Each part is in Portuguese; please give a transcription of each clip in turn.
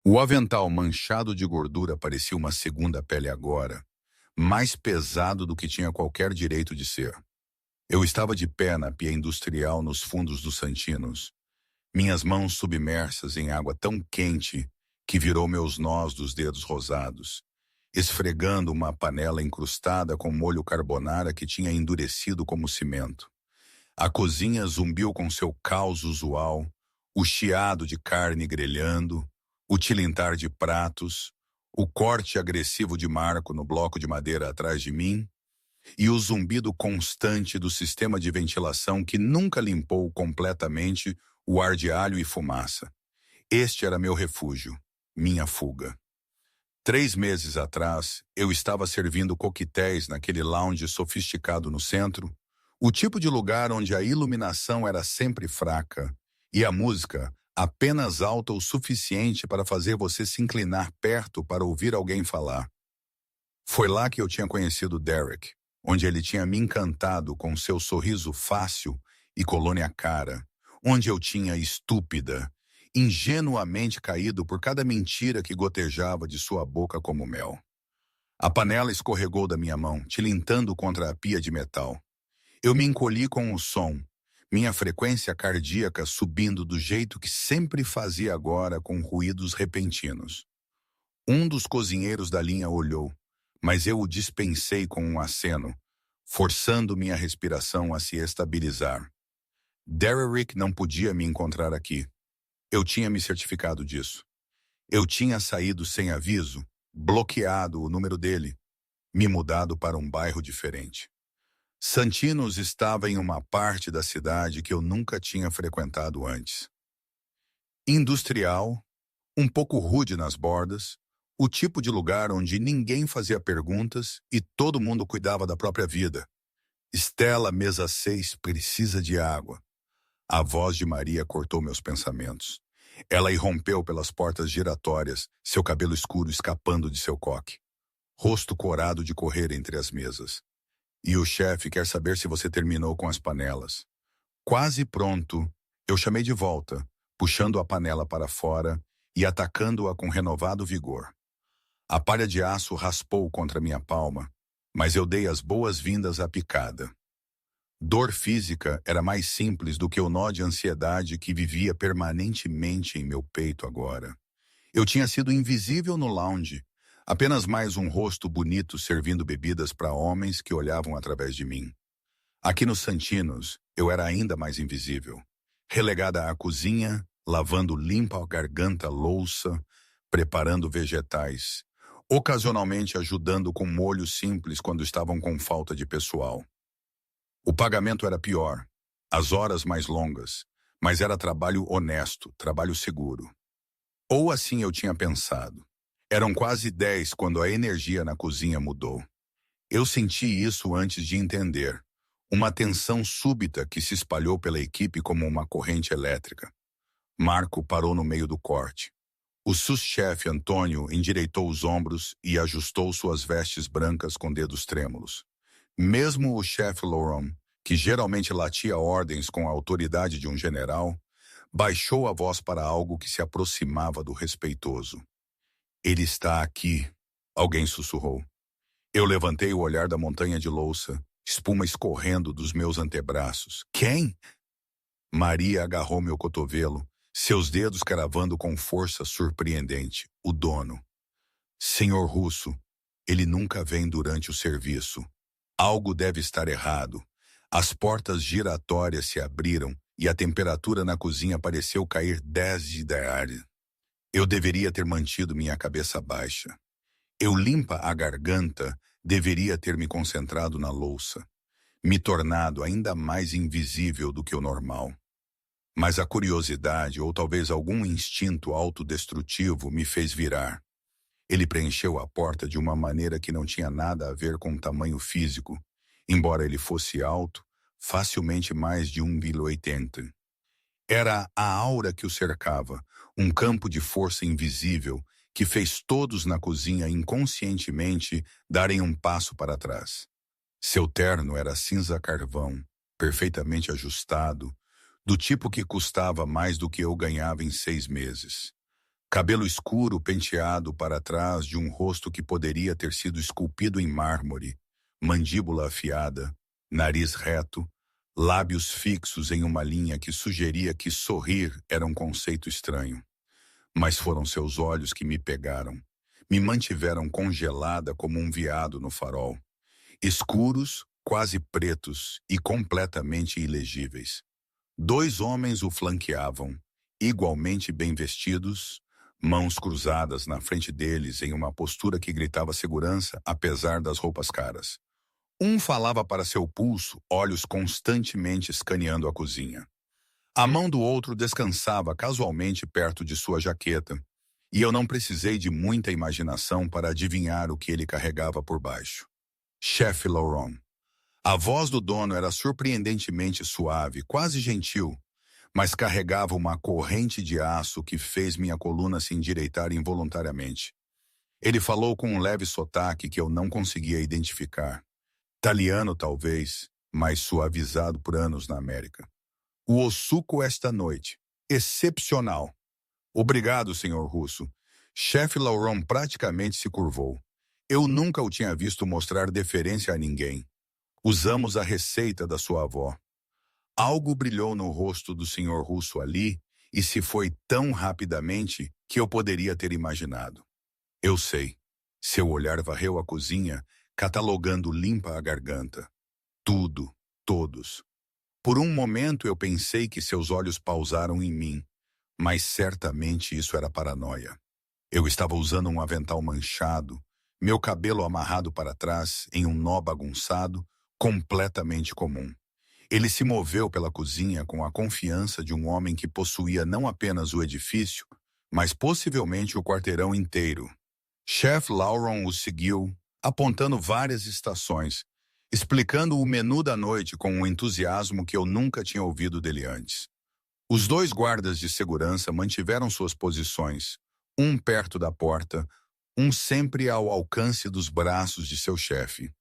O avental manchado de gordura parecia uma segunda pele agora, mais pesado do que tinha qualquer direito de ser. Eu estava de pé na pia industrial nos fundos dos Santinos, minhas mãos submersas em água tão quente que virou meus nós dos dedos rosados, esfregando uma panela incrustada com molho carbonara que tinha endurecido como cimento. A cozinha zumbiu com seu caos usual, o chiado de carne grelhando, o tilintar de pratos, o corte agressivo de Marco no bloco de madeira atrás de mim e o zumbido constante do sistema de ventilação que nunca limpou completamente o ar de alho e fumaça. Este era meu refúgio, minha fuga. 3 meses atrás, eu estava servindo coquetéis naquele lounge sofisticado no centro, o tipo de lugar onde a iluminação era sempre fraca e a música apenas alta o suficiente para fazer você se inclinar perto para ouvir alguém falar. Foi lá que eu tinha conhecido Derek, onde ele tinha me encantado com seu sorriso fácil e colônia cara, onde eu tinha estúpida, ingenuamente caído por cada mentira que gotejava de sua boca como mel. A panela escorregou da minha mão, tilintando contra a pia de metal. Eu me encolhi com o som, minha frequência cardíaca subindo do jeito que sempre fazia agora com ruídos repentinos. Um dos cozinheiros da linha olhou, mas eu o dispensei com um aceno, forçando minha respiração a se estabilizar. Derek não podia me encontrar aqui. Eu tinha me certificado disso. Eu tinha saído sem aviso, bloqueado o número dele, me mudado para um bairro diferente. Santinos estava em uma parte da cidade que eu nunca tinha frequentado antes. Industrial, um pouco rude nas bordas, o tipo de lugar onde ninguém fazia perguntas e todo mundo cuidava da própria vida. Estela, mesa 6, precisa de água. A voz de Maria cortou meus pensamentos. Ela irrompeu pelas portas giratórias, seu cabelo escuro escapando de seu coque. Rosto corado de correr entre as mesas. E o chefe quer saber se você terminou com as panelas. Quase pronto, eu chamei de volta, puxando a panela para fora e atacando-a com renovado vigor. A palha de aço raspou contra minha palma, mas eu dei as boas-vindas à picada. Dor física era mais simples do que o nó de ansiedade que vivia permanentemente em meu peito agora. Eu tinha sido invisível no lounge, apenas mais um rosto bonito servindo bebidas para homens que olhavam através de mim. Aqui nos Santinos, eu era ainda mais invisível. Relegada à cozinha, lavando limpa a garganta louça, preparando vegetais, ocasionalmente ajudando com molho simples quando estavam com falta de pessoal. O pagamento era pior, as horas mais longas, mas era trabalho honesto, trabalho seguro. Ou assim eu tinha pensado. Eram quase 10 quando a energia na cozinha mudou. Eu senti isso antes de entender. Uma tensão súbita que se espalhou pela equipe como uma corrente elétrica. Marco parou no meio do corte. O sous-chefe Antônio endireitou os ombros e ajustou suas vestes brancas com dedos trêmulos. Mesmo o chefe Lauron, que geralmente latia ordens com a autoridade de um general, baixou a voz para algo que se aproximava do respeitoso. Ele está aqui, alguém sussurrou. Eu levantei o olhar da montanha de louça, espuma escorrendo dos meus antebraços. Quem? Maria agarrou meu cotovelo, seus dedos cravando com força surpreendente. O dono. Senhor Russo, ele nunca vem durante o serviço. Algo deve estar errado. As portas giratórias se abriram e a temperatura na cozinha pareceu cair 10 de diária. Eu deveria ter mantido minha cabeça baixa. Eu limpa a garganta, deveria ter me concentrado na louça, me tornado ainda mais invisível do que o normal. Mas a curiosidade, ou talvez algum instinto autodestrutivo, me fez virar. Ele preencheu a porta de uma maneira que não tinha nada a ver com o tamanho físico, embora ele fosse alto, facilmente mais de 1,80 m. Era a aura que o cercava, um campo de força invisível que fez todos na cozinha inconscientemente darem um passo para trás. Seu terno era cinza carvão, perfeitamente ajustado, do tipo que custava mais do que eu ganhava em 6 meses. Cabelo escuro penteado para trás de um rosto que poderia ter sido esculpido em mármore, mandíbula afiada, nariz reto, lábios fixos em uma linha que sugeria que sorrir era um conceito estranho. Mas foram seus olhos que me pegaram. Me mantiveram congelada como um veado no farol. Escuros, quase pretos e completamente ilegíveis. Dois homens o flanqueavam, igualmente bem vestidos, mãos cruzadas na frente deles em uma postura que gritava segurança, apesar das roupas caras. Um falava para seu pulso, olhos constantemente escaneando a cozinha. A mão do outro descansava casualmente perto de sua jaqueta, e eu não precisei de muita imaginação para adivinhar o que ele carregava por baixo. Chefe Laurent. A voz do dono era surpreendentemente suave, quase gentil, mas carregava uma corrente de aço que fez minha coluna se endireitar involuntariamente. Ele falou com um leve sotaque que eu não conseguia identificar. Italiano, talvez, mas suavizado por anos na América. O Ossuco esta noite. Excepcional. Obrigado, senhor Russo. Chefe Laurent praticamente se curvou. Eu nunca o tinha visto mostrar deferência a ninguém. Usamos a receita da sua avó. Algo brilhou no rosto do senhor Russo ali e se foi tão rapidamente que eu poderia ter imaginado. Eu sei. Seu olhar varreu a cozinha, catalogando limpa a garganta. Tudo, todos. Por um momento eu pensei que seus olhos pausaram em mim, mas certamente isso era paranoia. Eu estava usando um avental manchado, meu cabelo amarrado para trás em um nó bagunçado, completamente comum. Ele se moveu pela cozinha com a confiança de um homem que possuía não apenas o edifício, mas possivelmente o quarteirão inteiro. Chef Laurent o seguiu, apontando várias estações, explicando o menu da noite com um entusiasmo que eu nunca tinha ouvido dele antes. Os dois guardas de segurança mantiveram suas posições, um perto da porta, um sempre ao alcance dos braços de seu chefe.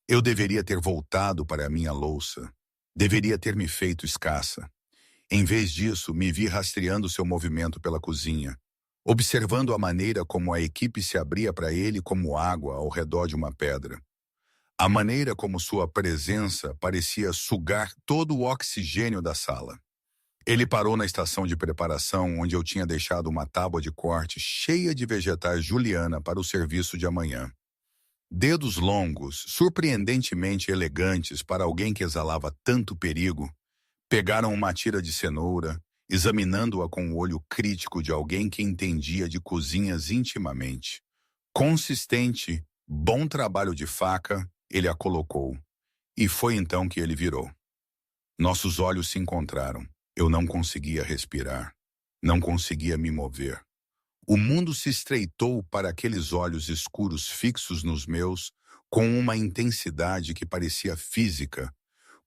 Eu deveria ter voltado para a minha louça. Deveria ter me feito escassa. Em vez disso, me vi rastreando seu movimento pela cozinha, observando a maneira como a equipe se abria para ele como água ao redor de uma pedra. A maneira como sua presença parecia sugar todo o oxigênio da sala. Ele parou na estação de preparação onde eu tinha deixado uma tábua de corte cheia de vegetais juliana para o serviço de amanhã. Dedos longos, surpreendentemente elegantes para alguém que exalava tanto perigo, pegaram uma tira de cenoura, examinando-a com o olho crítico de alguém que entendia de cozinhas intimamente. Consistente, bom trabalho de faca, ele a colocou. E foi então que ele virou. Nossos olhos se encontraram. Eu não conseguia respirar. Não conseguia me mover. O mundo se estreitou para aqueles olhos escuros fixos nos meus, com uma intensidade que parecia física,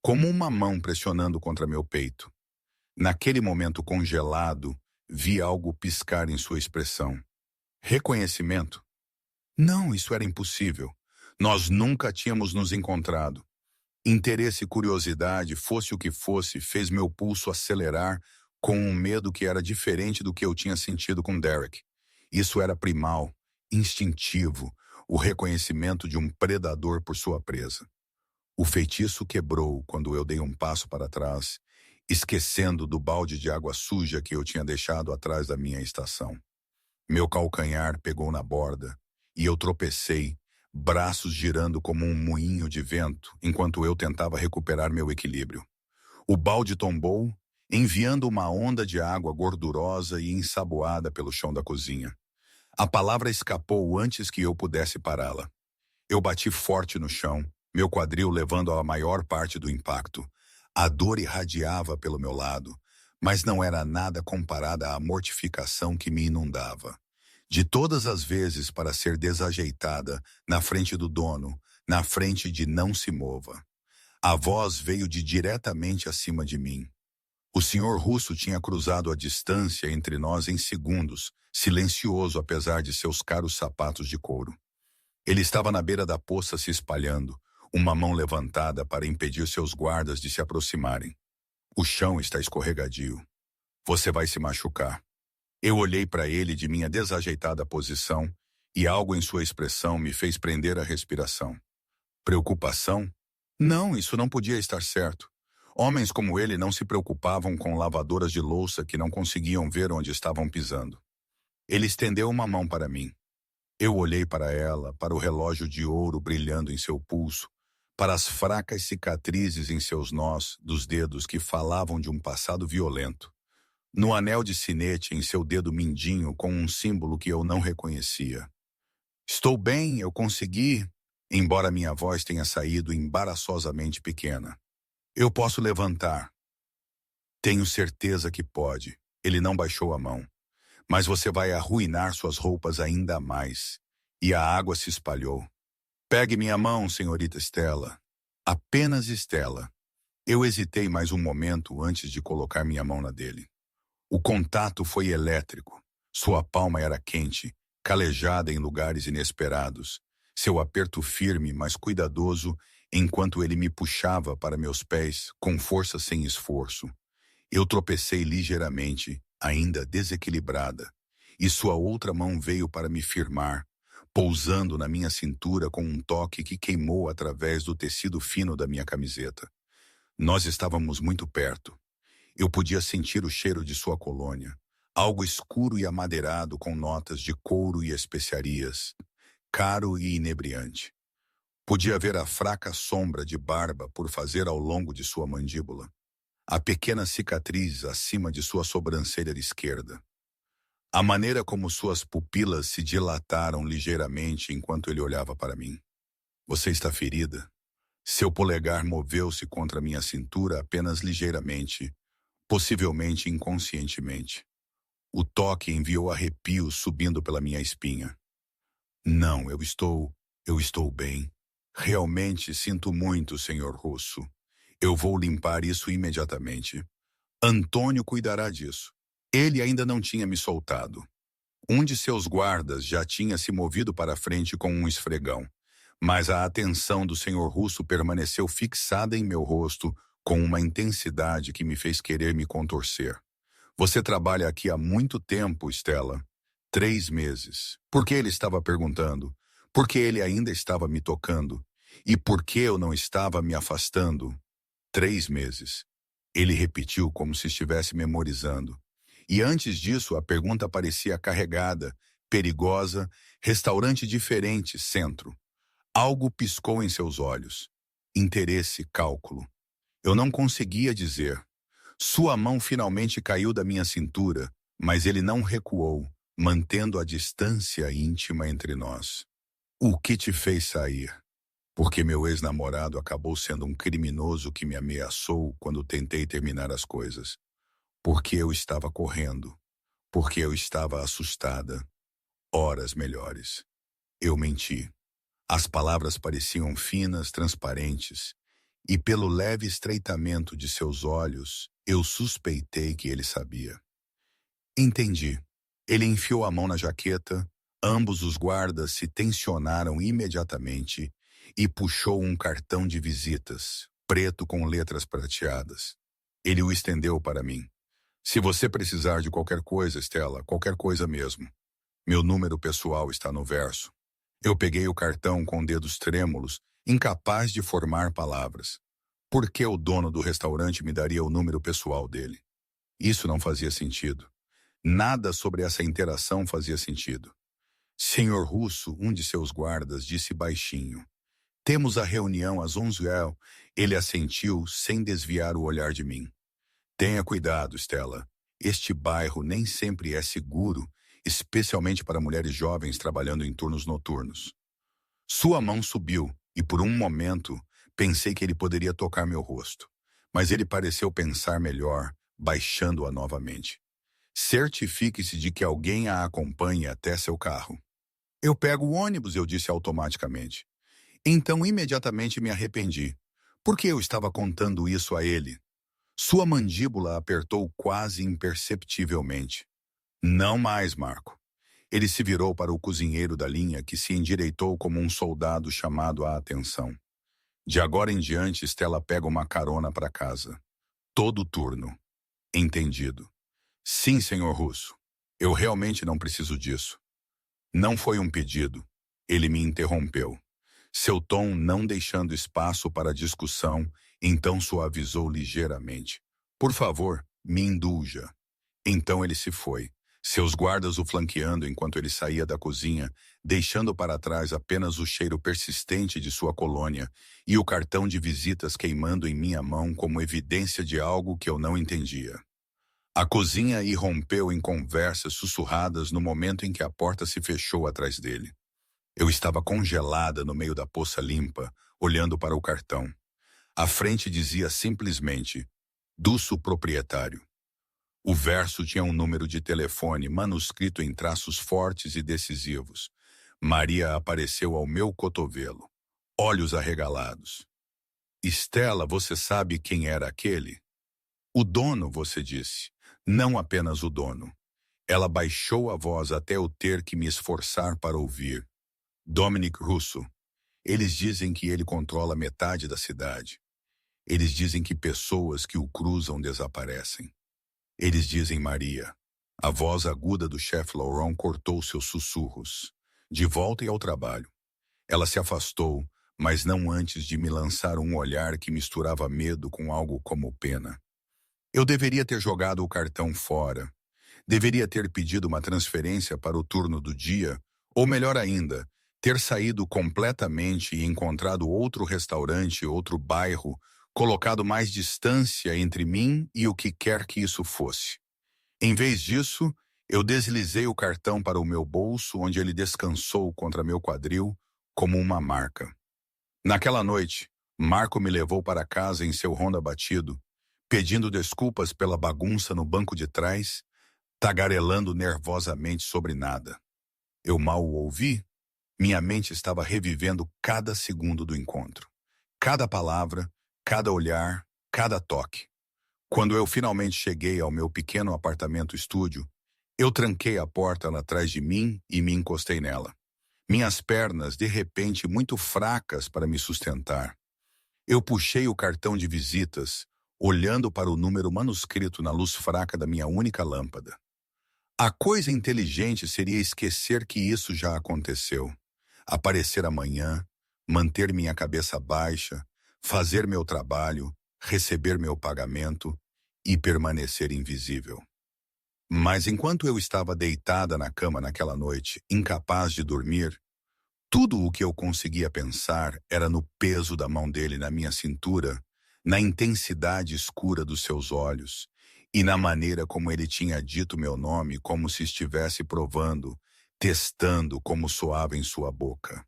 como uma mão pressionando contra meu peito. Naquele momento congelado, vi algo piscar em sua expressão. Reconhecimento? Não, isso era impossível. Nós nunca tínhamos nos encontrado. Interesse e curiosidade, fosse o que fosse, fez meu pulso acelerar com um medo que era diferente do que eu tinha sentido com Derek. Isso era primal, instintivo, o reconhecimento de um predador por sua presa. O feitiço quebrou quando eu dei um passo para trás, esquecendo do balde de água suja que eu tinha deixado atrás da minha estação. Meu calcanhar pegou na borda e eu tropecei, braços girando como um moinho de vento, enquanto eu tentava recuperar meu equilíbrio. O balde tombou, enviando uma onda de água gordurosa e ensaboada pelo chão da cozinha. A palavra escapou antes que eu pudesse pará-la. Eu bati forte no chão, meu quadril levando a maior parte do impacto. A dor irradiava pelo meu lado, mas não era nada comparada à mortificação que me inundava. De todas as vezes para ser desajeitada, na frente do dono, na frente de não se mova. A voz veio de diretamente acima de mim. O senhor Russo tinha cruzado a distância entre nós em segundos, silencioso apesar de seus caros sapatos de couro. Ele estava na beira da poça se espalhando, uma mão levantada para impedir seus guardas de se aproximarem. O chão está escorregadio. Você vai se machucar. Eu olhei para ele de minha desajeitada posição e algo em sua expressão me fez prender a respiração. Preocupação? Não, isso não podia estar certo. Homens como ele não se preocupavam com lavadoras de louça que não conseguiam ver onde estavam pisando. Ele estendeu uma mão para mim. Eu olhei para ela, para o relógio de ouro brilhando em seu pulso, para as fracas cicatrizes em seus nós dos dedos que falavam de um passado violento. No anel de sinete em seu dedo mindinho com um símbolo que eu não reconhecia. Estou bem, eu consegui, embora minha voz tenha saído embaraçosamente pequena. Eu posso levantar. Tenho certeza que pode. Ele não baixou a mão. Mas você vai arruinar suas roupas ainda mais. E a água se espalhou. Pegue minha mão, senhorita Stella. Apenas Stella. Eu hesitei mais um momento antes de colocar minha mão na dele. O contato foi elétrico. Sua palma era quente, calejada em lugares inesperados. Seu aperto firme, mas cuidadoso, enquanto ele me puxava para meus pés, com força sem esforço. Eu tropecei ligeiramente, ainda desequilibrada, e sua outra mão veio para me firmar, pousando na minha cintura com um toque que queimou através do tecido fino da minha camiseta. Nós estávamos muito perto. Eu podia sentir o cheiro de sua colônia, algo escuro e amadeirado com notas de couro e especiarias, caro e inebriante. Podia ver a fraca sombra de barba por fazer ao longo de sua mandíbula, a pequena cicatriz acima de sua sobrancelha esquerda. A maneira como suas pupilas se dilataram ligeiramente enquanto ele olhava para mim. Você está ferida? Seu polegar moveu-se contra minha cintura apenas ligeiramente, possivelmente inconscientemente. O toque enviou arrepios subindo pela minha espinha. Não, eu estou bem. Realmente sinto muito, senhor Russo. Eu vou limpar isso imediatamente. Antônio cuidará disso. Ele ainda não tinha me soltado. Um de seus guardas já tinha se movido para a frente com um esfregão, mas a atenção do senhor Russo permaneceu fixada em meu rosto com uma intensidade que me fez querer me contorcer. Você trabalha aqui há muito tempo, Stella. 3 meses. Por que ele estava perguntando? Por que ele ainda estava me tocando? E por que eu não estava me afastando? 3 meses. Ele repetiu como se estivesse memorizando. E antes disso, a pergunta parecia carregada, perigosa, restaurante diferente, centro. Algo piscou em seus olhos. Interesse, cálculo. Eu não conseguia dizer. Sua mão finalmente caiu da minha cintura, mas ele não recuou, mantendo a distância íntima entre nós. O que te fez sair? Porque meu ex-namorado acabou sendo um criminoso que me ameaçou quando tentei terminar as coisas. Porque eu estava correndo. Porque eu estava assustada. Horas melhores. Eu menti. As palavras pareciam finas, transparentes, e pelo leve estreitamento de seus olhos, eu suspeitei que ele sabia. Entendi. Ele enfiou a mão na jaqueta, ambos os guardas se tensionaram imediatamente e puxou um cartão de visitas, preto com letras prateadas. Ele o estendeu para mim. Se você precisar de qualquer coisa, Stella, qualquer coisa mesmo. Meu número pessoal está no verso. Eu peguei o cartão com dedos trêmulos, incapaz de formar palavras. Por que o dono do restaurante me daria o número pessoal dele? Isso não fazia sentido. Nada sobre essa interação fazia sentido. Senhor Russo, um de seus guardas, disse baixinho. Temos a reunião às 11h. Ele assentiu sem desviar o olhar de mim. Tenha cuidado, Stella. Este bairro nem sempre é seguro, especialmente para mulheres jovens trabalhando em turnos noturnos. Sua mão subiu e por um momento pensei que ele poderia tocar meu rosto. Mas ele pareceu pensar melhor, baixando-a novamente. Certifique-se de que alguém a acompanhe até seu carro. Eu pego o ônibus, eu disse automaticamente. Então imediatamente me arrependi. Por que eu estava contando isso a ele? Sua mandíbula apertou quase imperceptivelmente. Não mais, Marco. Ele se virou para o cozinheiro da linha que se endireitou como um soldado chamado à atenção. De agora em diante, Stella pega uma carona para casa. Todo turno. Entendido. Sim, senhor Russo. Eu realmente não preciso disso. Não foi um pedido. Ele me interrompeu. Seu tom não deixando espaço para discussão, então suavizou ligeiramente. Por favor, me indulja. Então ele se foi, seus guardas o flanqueando enquanto ele saía da cozinha, deixando para trás apenas o cheiro persistente de sua colônia e o cartão de visitas queimando em minha mão como evidência de algo que eu não entendia. A cozinha irrompeu em conversas sussurradas no momento em que a porta se fechou atrás dele. Eu estava congelada no meio da poça limpa, olhando para o cartão. A frente dizia simplesmente, Duço proprietário. O verso tinha um número de telefone manuscrito em traços fortes e decisivos. Maria apareceu ao meu cotovelo, olhos arregalados. Estela, você sabe quem era aquele? O dono, você disse. Não apenas o dono. Ela baixou a voz até eu ter que me esforçar para ouvir. Dominic Russo. Eles dizem que ele controla metade da cidade. Eles dizem que pessoas que o cruzam desaparecem. Eles dizem Maria. A voz aguda do chefe Laurent cortou seus sussurros. De volta e ao trabalho. Ela se afastou, mas não antes de me lançar um olhar que misturava medo com algo como pena. Eu deveria ter jogado o cartão fora. Deveria ter pedido uma transferência para o turno do dia, ou melhor ainda, ter saído completamente e encontrado outro restaurante, outro bairro, colocado mais distância entre mim e o que quer que isso fosse. Em vez disso, eu deslizei o cartão para o meu bolso, onde ele descansou contra meu quadril, como uma marca. Naquela noite, Marco me levou para casa em seu Honda batido, pedindo desculpas pela bagunça no banco de trás, tagarelando nervosamente sobre nada. Eu mal o ouvi. Minha mente estava revivendo cada segundo do encontro. Cada palavra, cada olhar, cada toque. Quando eu finalmente cheguei ao meu pequeno apartamento-estúdio, eu tranquei a porta lá atrás de mim e me encostei nela. Minhas pernas, de repente, muito fracas para me sustentar. Eu puxei o cartão de visitas, olhando para o número manuscrito na luz fraca da minha única lâmpada. A coisa inteligente seria esquecer que isso já aconteceu. Aparecer amanhã, manter minha cabeça baixa, fazer meu trabalho, receber meu pagamento e permanecer invisível. Mas enquanto eu estava deitada na cama naquela noite, incapaz de dormir, tudo o que eu conseguia pensar era no peso da mão dele na minha cintura, na intensidade escura dos seus olhos e na maneira como ele tinha dito meu nome como se estivesse provando, testando como soava em sua boca.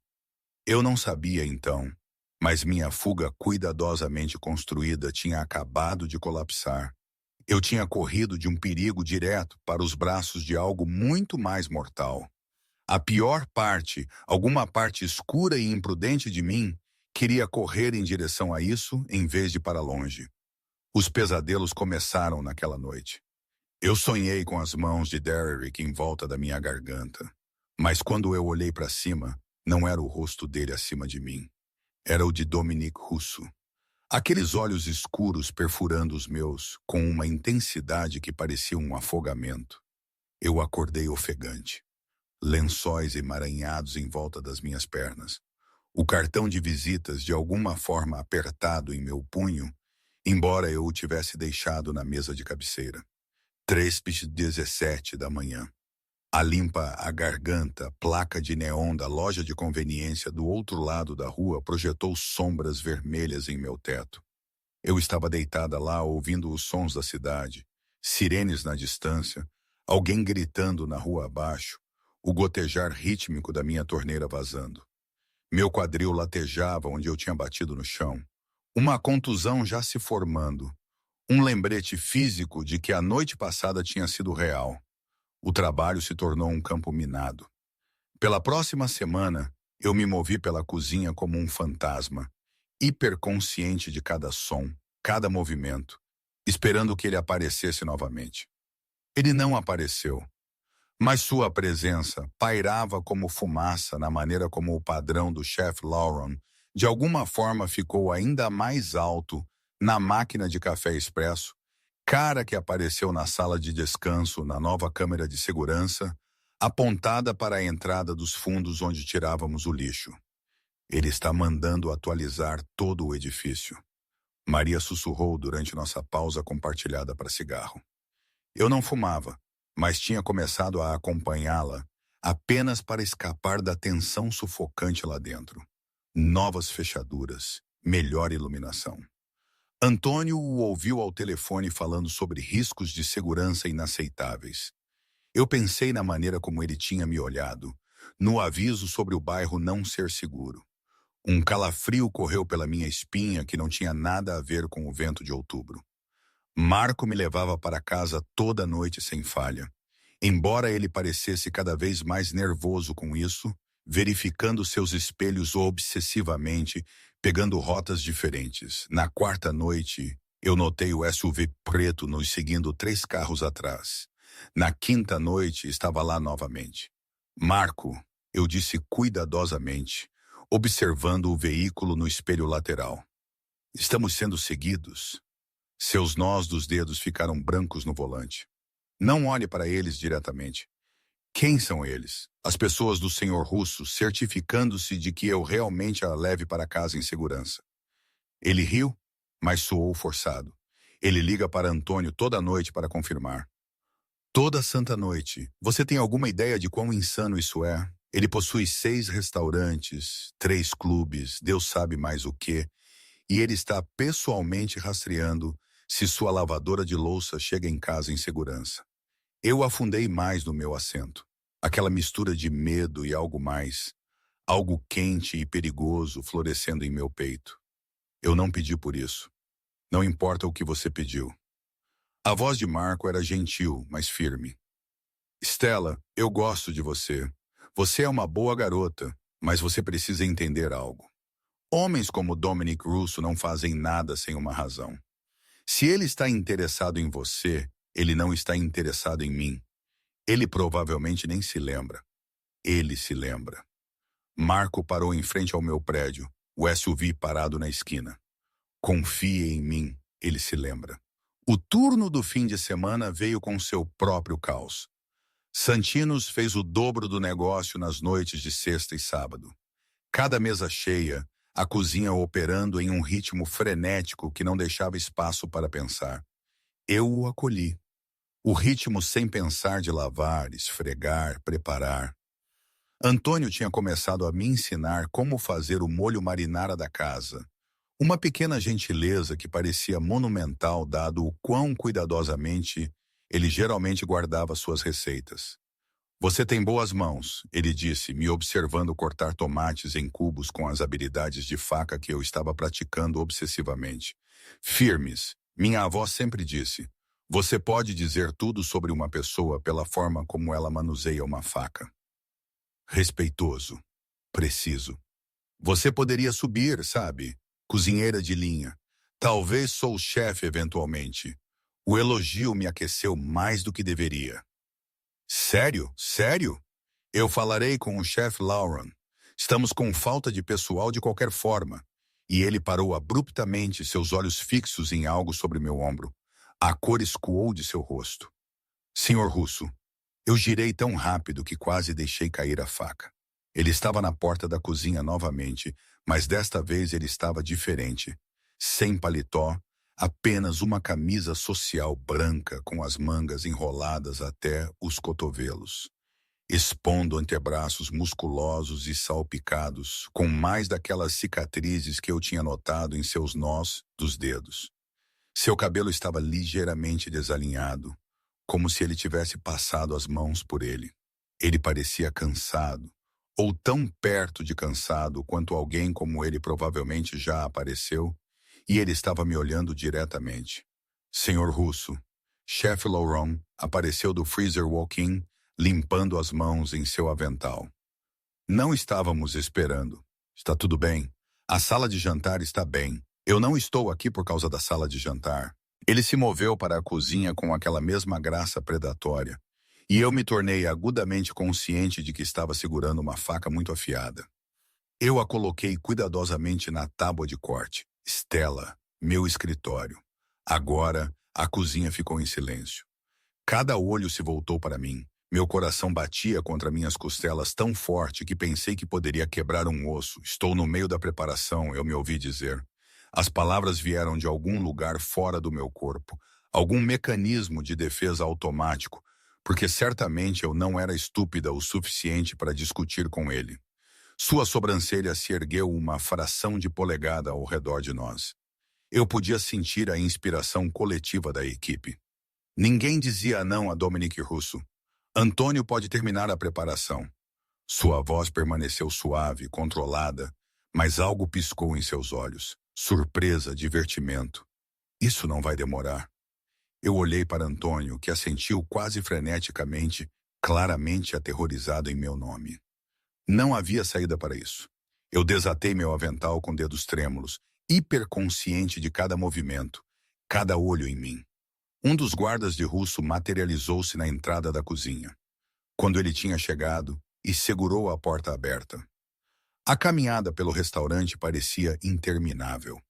Eu não sabia então, mas minha fuga cuidadosamente construída tinha acabado de colapsar. Eu tinha corrido de um perigo direto para os braços de algo muito mais mortal. A pior parte, alguma parte escura e imprudente de mim, queria correr em direção a isso em vez de para longe. Os pesadelos começaram naquela noite. Eu sonhei com as mãos de Derrick em volta da minha garganta. Mas quando eu olhei para cima, não era o rosto dele acima de mim. Era o de Dominic Russo. Aqueles olhos escuros perfurando os meus, com uma intensidade que parecia um afogamento. Eu acordei ofegante. Lençóis emaranhados em volta das minhas pernas. O cartão de visitas de alguma forma apertado em meu punho, embora eu o tivesse deixado na mesa de cabeceira. 3h17 da manhã. A limpa a garganta, placa de neon da loja de conveniência do outro lado da rua projetou sombras vermelhas em meu teto. Eu estava deitada lá ouvindo os sons da cidade, sirenes na distância, alguém gritando na rua abaixo, o gotejar rítmico da minha torneira vazando. Meu quadril latejava onde eu tinha batido no chão. Uma contusão já se formando. Um lembrete físico de que a noite passada tinha sido real. O trabalho se tornou um campo minado. Pela próxima semana, eu me movi pela cozinha como um fantasma, hiperconsciente de cada som, cada movimento, esperando que ele aparecesse novamente. Ele não apareceu, mas sua presença pairava como fumaça na maneira como o padrão do chefe Laurent de alguma forma ficou ainda mais alto na máquina de café expresso Cara que apareceu na sala de descanso na nova câmera de segurança, apontada para a entrada dos fundos onde tirávamos o lixo. Ele está mandando atualizar todo o edifício. Maria sussurrou durante nossa pausa compartilhada para cigarro. Eu não fumava, mas tinha começado a acompanhá-la apenas para escapar da tensão sufocante lá dentro. Novas fechaduras, melhor iluminação. Antônio o ouviu ao telefone falando sobre riscos de segurança inaceitáveis. Eu pensei na maneira como ele tinha me olhado, no aviso sobre o bairro não ser seguro. Um calafrio correu pela minha espinha que não tinha nada a ver com o vento de outubro. Marco me levava para casa toda noite sem falha. Embora ele parecesse cada vez mais nervoso com isso, verificando seus espelhos obsessivamente, pegando rotas diferentes. Na quarta noite, eu notei o SUV preto nos seguindo 3 carros atrás. Na quinta noite, estava lá novamente. Marco, eu disse cuidadosamente, observando o veículo no espelho lateral. Estamos sendo seguidos. Seus nós dos dedos ficaram brancos no volante. Não olhe para eles diretamente. Quem são eles? As pessoas do Senhor Russo, certificando-se de que eu realmente a leve para casa em segurança. Ele riu, mas soou forçado. Ele liga para Antônio toda noite para confirmar. Toda santa noite. Você tem alguma ideia de quão insano isso é? Ele possui 6 restaurantes, 3 clubes, Deus sabe mais o quê, e ele está pessoalmente rastreando se sua lavadora de louça chega em casa em segurança. Eu afundei mais no meu assento. Aquela mistura de medo e algo mais, algo quente e perigoso florescendo em meu peito. Eu não pedi por isso. Não importa o que você pediu. A voz de Marco era gentil, mas firme. Stella, eu gosto de você. Você é uma boa garota, mas você precisa entender algo. Homens como Dominic Russo não fazem nada sem uma razão. Se ele está interessado em você, ele não está interessado em mim. Ele provavelmente nem se lembra. Ele se lembra. Marco parou em frente ao meu prédio, o SUV parado na esquina. Confie em mim, ele se lembra. O turno do fim de semana veio com seu próprio caos. Santinos fez o dobro do negócio nas noites de sexta e sábado. Cada mesa cheia, a cozinha operando em um ritmo frenético que não deixava espaço para pensar. Eu o acolhi. O ritmo sem pensar de lavar, esfregar, preparar. Antônio tinha começado a me ensinar como fazer o molho marinara da casa. Uma pequena gentileza que parecia monumental dado o quão cuidadosamente ele geralmente guardava suas receitas. Você tem boas mãos, ele disse, me observando cortar tomates em cubos com as habilidades de faca que eu estava praticando obsessivamente. Firmes, minha avó sempre disse. Você pode dizer tudo sobre uma pessoa pela forma como ela manuseia uma faca. Respeitoso. Preciso. Você poderia subir, sabe? Cozinheira de linha. Talvez sou o chefe eventualmente. O elogio me aqueceu mais do que deveria. Sério? Sério? Eu falarei com o chefe Lauren. Estamos com falta de pessoal de qualquer forma. E ele parou abruptamente, seus olhos fixos em algo sobre meu ombro. A cor escoou de seu rosto. Senhor Russo, eu girei tão rápido que quase deixei cair a faca. Ele estava na porta da cozinha novamente, mas desta vez ele estava diferente. Sem paletó, apenas uma camisa social branca com as mangas enroladas até os cotovelos, expondo antebraços musculosos e salpicados, com mais daquelas cicatrizes que eu tinha notado em seus nós dos dedos. Seu cabelo estava ligeiramente desalinhado, como se ele tivesse passado as mãos por ele. Ele parecia cansado, ou tão perto de cansado quanto alguém como ele provavelmente já apareceu, e ele estava me olhando diretamente. Senhor Russo, chefe Lauron apareceu do freezer walk-in, limpando as mãos em seu avental. Não estávamos esperando. Está tudo bem. A sala de jantar está bem. Eu não estou aqui por causa da sala de jantar. Ele se moveu para a cozinha com aquela mesma graça predatória, e eu me tornei agudamente consciente de que estava segurando uma faca muito afiada. Eu a coloquei cuidadosamente na tábua de corte. Stella, meu escritório. Agora, A cozinha ficou em silêncio. Cada olho se voltou para mim. Meu coração batia contra minhas costelas tão forte que pensei que poderia quebrar um osso. Estou no meio da preparação, eu me ouvi dizer. As palavras vieram de algum lugar fora do meu corpo, algum mecanismo de defesa automático, porque certamente eu não era estúpida o suficiente para discutir com ele. Sua sobrancelha se ergueu uma fração de polegada ao redor de nós. Eu podia sentir a inspiração coletiva da equipe. Ninguém dizia não a Dominic Russo. Antônio pode terminar a preparação. Sua voz permaneceu suave, controlada, mas algo piscou em seus olhos. Surpresa, divertimento. Isso não vai demorar. Eu olhei para Antônio, que assentiu quase freneticamente, claramente aterrorizado em meu nome. Não havia saída para isso. Eu desatei meu avental com dedos trêmulos, hiperconsciente de cada movimento, cada olho em mim. Um dos guardas de Russo materializou-se na entrada da cozinha, quando ele tinha chegado, e segurou a porta aberta. A caminhada pelo restaurante parecia interminável.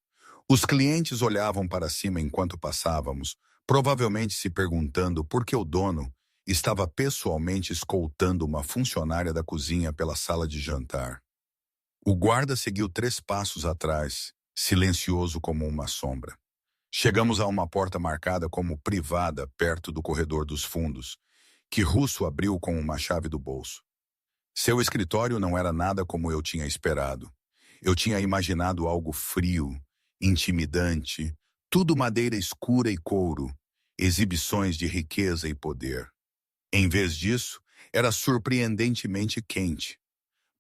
Os clientes olhavam para cima enquanto passávamos, provavelmente se perguntando por que o dono estava pessoalmente escoltando uma funcionária da cozinha pela sala de jantar. O guarda seguiu 3 passos atrás, silencioso como uma sombra. Chegamos a uma porta marcada como privada perto do corredor dos fundos, que Russo abriu com uma chave do bolso. Seu escritório não era nada como eu tinha esperado. Eu tinha imaginado algo frio, intimidante, tudo madeira escura e couro, exibições de riqueza e poder. Em vez disso, era surpreendentemente quente.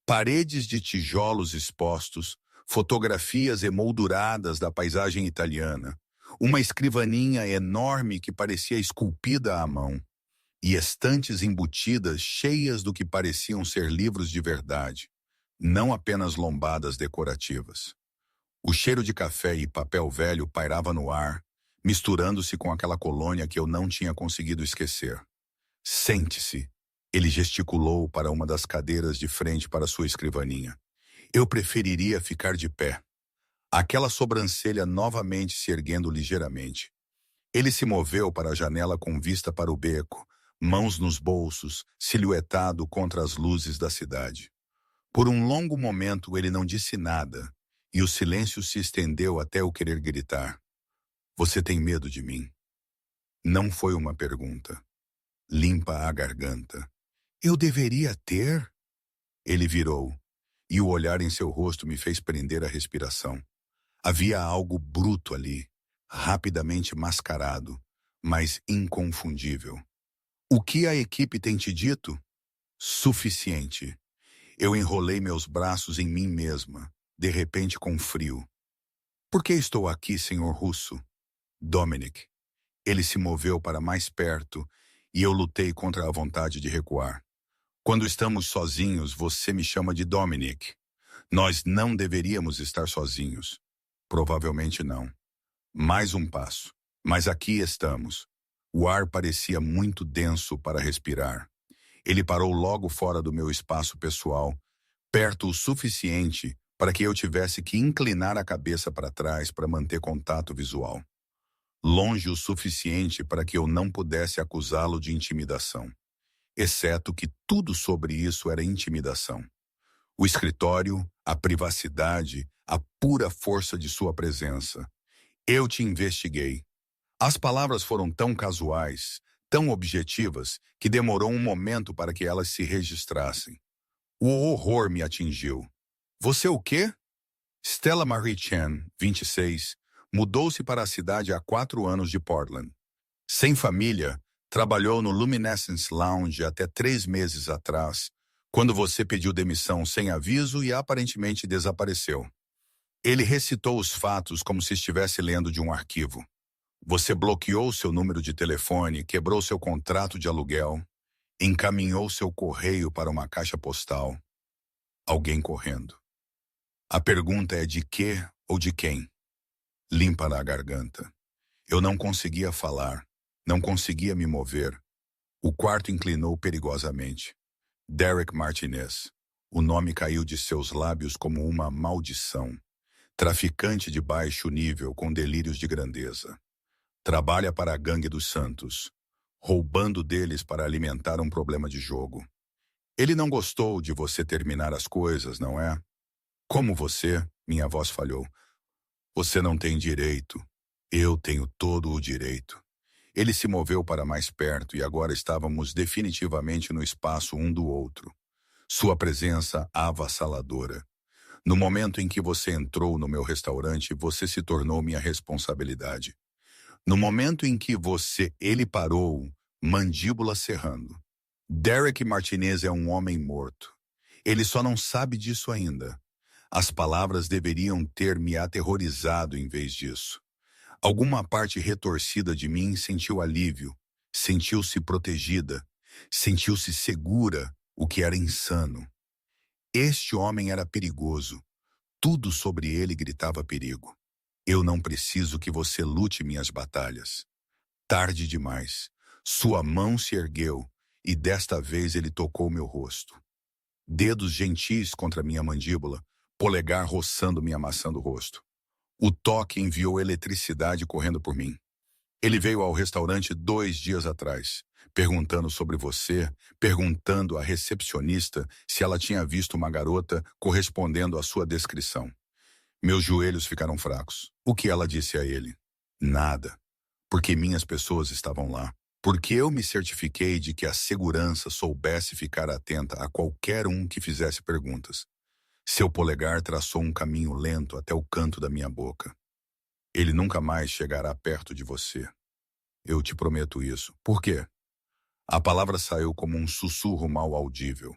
Paredes de tijolos expostos, fotografias emolduradas da paisagem italiana, uma escrivaninha enorme que parecia esculpida à mão, e estantes embutidas cheias do que pareciam ser livros de verdade, não apenas lombadas decorativas. O cheiro de café e papel velho pairava no ar, misturando-se com aquela colônia que eu não tinha conseguido esquecer. Sente-se, ele gesticulou para uma das cadeiras de frente para sua escrivaninha. Eu preferiria ficar de pé. Aquela sobrancelha novamente se erguendo ligeiramente. Ele se moveu para a janela com vista para o beco, mãos nos bolsos, silhuetado contra as luzes da cidade. Por um longo momento ele não disse nada, e o silêncio se estendeu até eu querer gritar. Você tem medo de mim? Não foi uma pergunta. Limpa a garganta. Eu deveria ter? Ele virou, e o olhar em seu rosto me fez prender a respiração. Havia algo bruto ali, rapidamente mascarado, mas inconfundível. O que a equipe tem te dito? Suficiente. Eu enrolei meus braços em mim mesma, de repente com frio. Por que estou aqui, senhor Russo? Dominic. Ele se moveu para mais perto e eu lutei contra a vontade de recuar. Quando estamos sozinhos, você me chama de Dominic. Nós não deveríamos estar sozinhos. Provavelmente não. Mais um passo. Mas aqui estamos. O ar parecia muito denso para respirar. Ele parou logo fora do meu espaço pessoal, perto o suficiente para que eu tivesse que inclinar a cabeça para trás para manter contato visual. Longe o suficiente para que eu não pudesse acusá-lo de intimidação. Exceto que tudo sobre isso era intimidação. O escritório, a privacidade, a pura força de sua presença. Eu te investiguei. As palavras foram tão casuais, tão objetivas, que demorou um momento para que elas se registrassem. O horror me atingiu. Você o quê? Stella Marie Chen, 26, mudou-se para a cidade há 4 anos de Portland. Sem família, trabalhou no Luminescence Lounge até 3 meses atrás, quando você pediu demissão sem aviso e aparentemente desapareceu. Ele recitou os fatos como se estivesse lendo de um arquivo. Você bloqueou seu número de telefone, quebrou seu contrato de aluguel, encaminhou seu correio para uma caixa postal. Alguém correndo. A pergunta é de quê ou de quem? Limpa na garganta. Eu não conseguia falar, não conseguia me mover. O quarto inclinou perigosamente. Derek Martinez. O nome caiu de seus lábios como uma maldição. Traficante de baixo nível com delírios de grandeza. Trabalha para a gangue dos Santos, roubando deles para alimentar um problema de jogo. Ele não gostou de você terminar as coisas, não é? Como você, minha voz falhou. Você não tem direito. Eu tenho todo o direito. Ele se moveu para mais perto e agora estávamos definitivamente no espaço um do outro. Sua presença avassaladora. No momento em que você entrou no meu restaurante, você se tornou minha responsabilidade. No momento em que ele parou, mandíbula cerrando. Derek Martinez é um homem morto. Ele só não sabe disso ainda. As palavras deveriam ter me aterrorizado em vez disso. Alguma parte retorcida de mim sentiu alívio, sentiu-se protegida, sentiu-se segura, o que era insano. Este homem era perigoso. Tudo sobre ele gritava perigo. Eu não preciso que você lute minhas batalhas. Tarde demais. Sua mão se ergueu e desta vez ele tocou meu rosto. Dedos gentis contra minha mandíbula, polegar roçando minha maçã do rosto. O toque enviou eletricidade correndo por mim. Ele veio ao restaurante 2 dias atrás, perguntando sobre você, perguntando à recepcionista se ela tinha visto uma garota correspondendo à sua descrição. Meus joelhos ficaram fracos. O que ela disse a ele? Nada. Porque minhas pessoas estavam lá. Porque eu me certifiquei de que a segurança soubesse ficar atenta a qualquer um que fizesse perguntas. Seu polegar traçou um caminho lento até o canto da minha boca. Ele nunca mais chegará perto de você. Eu te prometo isso. Por quê? A palavra saiu como um sussurro mal audível.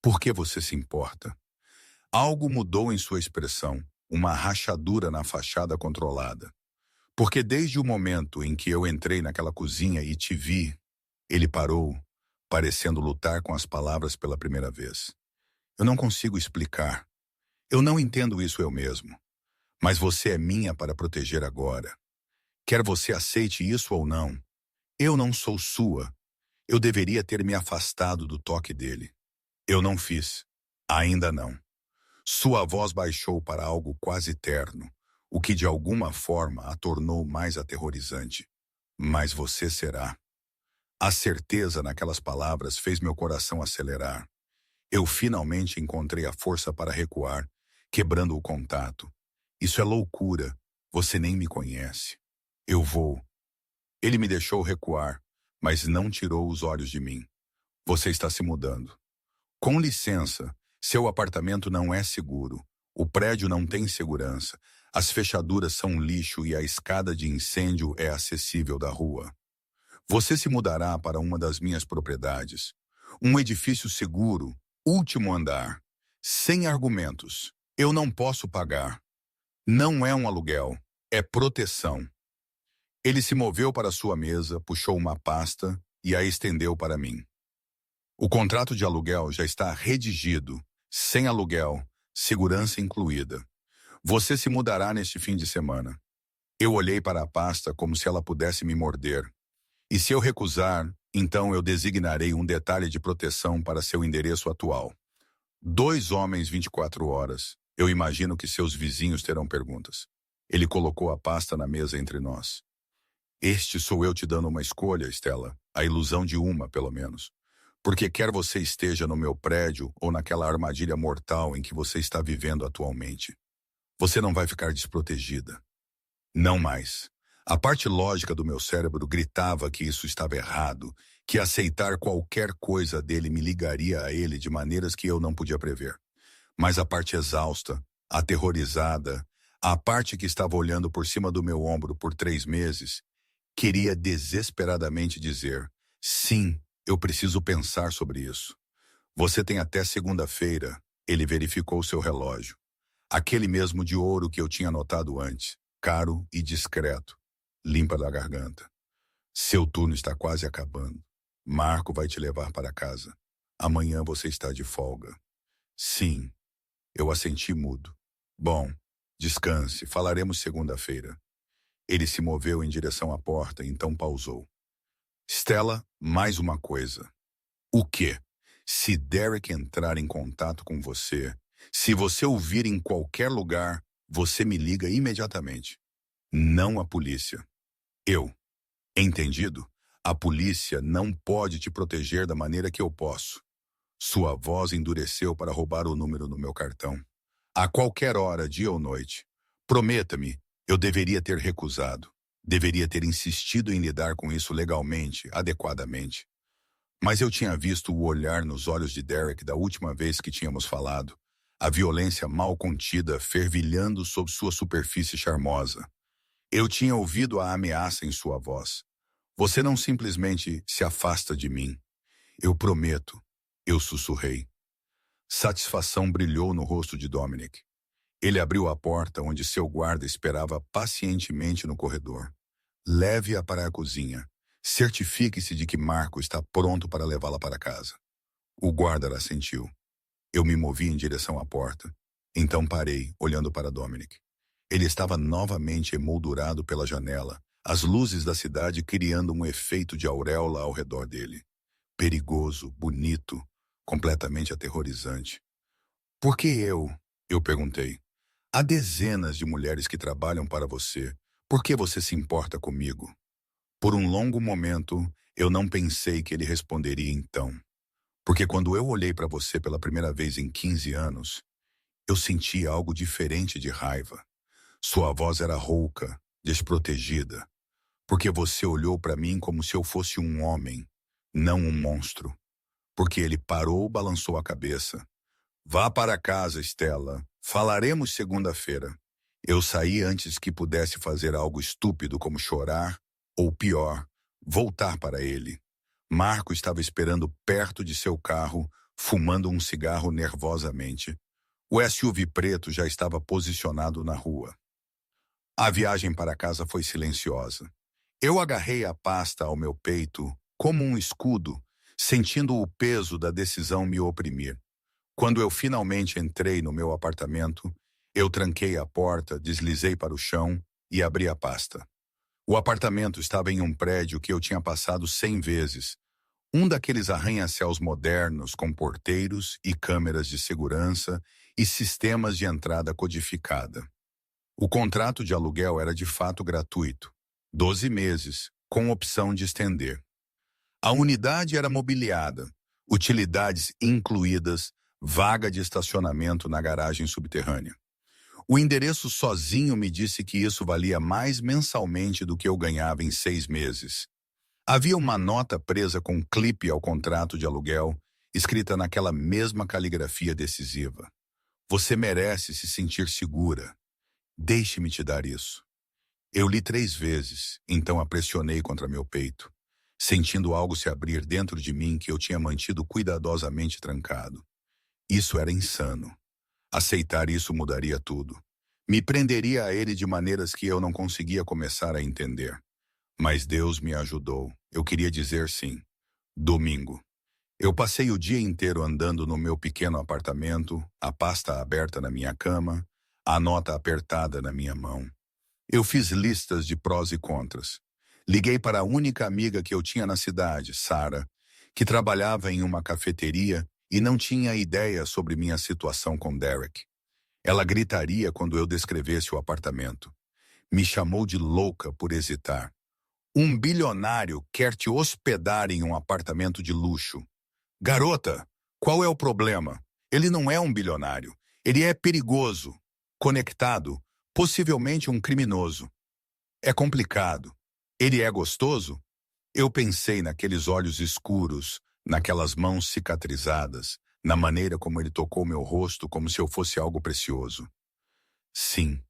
Por que você se importa? Algo mudou em sua expressão, uma rachadura na fachada controlada. Porque desde o momento em que eu entrei naquela cozinha e te vi, ele parou, parecendo lutar com as palavras pela primeira vez. Eu não consigo explicar. Eu não entendo isso eu mesmo. Mas você é minha para proteger agora. Quer você aceite isso ou não, eu não sou sua. Eu deveria ter me afastado do toque dele. Eu não fiz. Ainda não. Sua voz baixou para algo quase terno, o que de alguma forma a tornou mais aterrorizante. Mas você será. A certeza naquelas palavras fez meu coração acelerar. Eu finalmente encontrei a força para recuar, quebrando o contato. Isso é loucura. Você nem me conhece. Eu vou. Ele me deixou recuar, mas não tirou os olhos de mim. Você está se mudando. Com licença, seu apartamento não é seguro. O prédio não tem segurança. As fechaduras são lixo e a escada de incêndio é acessível da rua. Você se mudará para uma das minhas propriedades. Um edifício seguro, último andar. Sem argumentos. Eu não posso pagar. Não é um aluguel. É proteção. Ele se moveu para sua mesa, puxou uma pasta e a estendeu para mim. O contrato de aluguel já está redigido, sem aluguel, segurança incluída. Você se mudará neste fim de semana. Eu olhei para a pasta como se ela pudesse me morder. E se eu recusar, então eu designarei um detalhe de proteção para seu endereço atual. 2 homens 24 horas. Eu imagino que seus vizinhos terão perguntas. Ele colocou a pasta na mesa entre nós. Este sou eu te dando uma escolha, Stella. A ilusão de uma, pelo menos. Porque quer você esteja no meu prédio ou naquela armadilha mortal em que você está vivendo atualmente, você não vai ficar desprotegida. Não mais. A parte lógica do meu cérebro gritava que isso estava errado, que aceitar qualquer coisa dele me ligaria a ele de maneiras que eu não podia prever. Mas a parte exausta, aterrorizada, a parte que estava olhando por cima do meu ombro por 3 meses, queria desesperadamente dizer, sim, eu preciso pensar sobre isso. Você tem até segunda-feira, ele verificou seu relógio. Aquele mesmo de ouro que eu tinha notado antes, caro e discreto, limpa da garganta. Seu turno está quase acabando. Marco vai te levar para casa. Amanhã você está de folga. Sim, eu assenti mudo. Bom, descanse, falaremos segunda-feira. Ele se moveu em direção à porta, então pausou. Stella, mais uma coisa. O quê? Se Derek entrar em contato com você, se você o vir em qualquer lugar, você me liga imediatamente. Não a polícia. Eu. Entendido? A polícia não pode te proteger da maneira que eu posso. Sua voz endureceu para roubar o número no meu cartão. A qualquer hora, dia ou noite. Prometa-me, eu deveria ter recusado. Deveria ter insistido em lidar com isso legalmente, adequadamente. Mas eu tinha visto o olhar nos olhos de Derek da última vez que tínhamos falado. A violência mal contida fervilhando sob sua superfície charmosa. Eu tinha ouvido a ameaça em sua voz. Você não simplesmente se afasta de mim. Eu prometo, eu sussurrei. Satisfação brilhou no rosto de Dominic. Ele abriu a porta onde seu guarda esperava pacientemente no corredor. Leve-a para a cozinha. Certifique-se de que Marco está pronto para levá-la para casa. O guarda assentiu. Eu me movi em direção à porta. Então parei, olhando para Dominic. Ele estava novamente emoldurado pela janela, as luzes da cidade criando um efeito de auréola ao redor dele. Perigoso, bonito, completamente aterrorizante. Por que eu? Eu perguntei. Há dezenas de mulheres que trabalham para você. Por que você se importa comigo? Por um longo momento, eu não pensei que ele responderia então. Porque quando eu olhei para você pela primeira vez em 15 anos, eu senti algo diferente de raiva. Sua voz era rouca, desprotegida. Porque você olhou para mim como se eu fosse um homem, não um monstro. Porque ele parou, balançou a cabeça. Vá para casa, Stella. Falaremos segunda-feira. Eu saí antes que pudesse fazer algo estúpido como chorar, ou pior, voltar para ele. Marco estava esperando perto de seu carro, fumando um cigarro nervosamente. O SUV preto já estava posicionado na rua. A viagem para casa foi silenciosa. Eu agarrei a pasta ao meu peito, como um escudo, sentindo o peso da decisão me oprimir. Quando eu finalmente entrei no meu apartamento, eu tranquei a porta, deslizei para o chão e abri a pasta. O apartamento estava em um prédio que eu tinha passado 100 vezes. Um daqueles arranha-céus modernos com porteiros e câmeras de segurança e sistemas de entrada codificada. O contrato de aluguel era de fato gratuito, 12 meses, com opção de estender. A unidade era mobiliada, utilidades incluídas, vaga de estacionamento na garagem subterrânea. O endereço sozinho me disse que isso valia mais mensalmente do que eu ganhava em 6 meses. Havia uma nota presa com um clipe ao contrato de aluguel, escrita naquela mesma caligrafia decisiva. Você merece se sentir segura. Deixe-me te dar isso. Eu li 3 vezes, então a pressionei contra meu peito, sentindo algo se abrir dentro de mim que eu tinha mantido cuidadosamente trancado. Isso era insano. Aceitar isso mudaria tudo. Me prenderia a ele de maneiras que eu não conseguia começar a entender. Mas Deus me ajudou. Eu queria dizer sim. Domingo. Eu passei o dia inteiro andando no meu pequeno apartamento, a pasta aberta na minha cama, a nota apertada na minha mão. Eu fiz listas de prós e contras. Liguei para a única amiga que eu tinha na cidade, Sarah, que trabalhava em uma cafeteria e não tinha ideia sobre minha situação com Derek. Ela gritaria quando eu descrevesse o apartamento. Me chamou de louca por hesitar. Um bilionário quer te hospedar em um apartamento de luxo. Garota, qual é o problema? Ele não é um bilionário. Ele é perigoso, conectado, possivelmente um criminoso. É complicado. Ele é gostoso? Eu pensei naqueles olhos escuros, naquelas mãos cicatrizadas, na maneira como ele tocou meu rosto como se eu fosse algo precioso. Sim.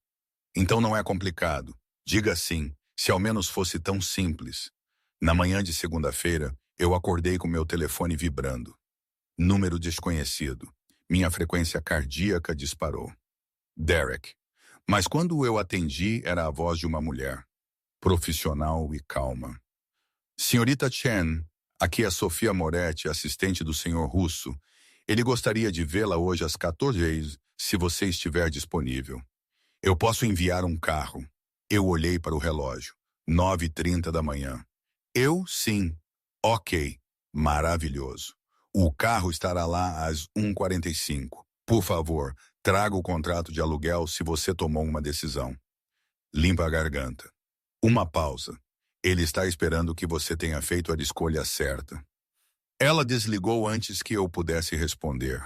Então não é complicado. Diga sim, se ao menos fosse tão simples. Na manhã de segunda-feira, eu acordei com meu telefone vibrando. Número desconhecido. Minha frequência cardíaca disparou. Derek. Mas quando eu atendi, era a voz de uma mulher, profissional e calma. Senhorita Chen, aqui é Sofia Moretti, assistente do senhor Russo. Ele gostaria de vê-la hoje às 14h, se você estiver disponível. Eu posso enviar um carro. Eu olhei para o relógio. 9h30 da manhã. Eu, sim. Ok. Maravilhoso. O carro estará lá às 1h45. Por favor, traga o contrato de aluguel se você tomou uma decisão. Limpa a garganta. Uma pausa. Ele está esperando que você tenha feito a escolha certa. Ela desligou antes que eu pudesse responder.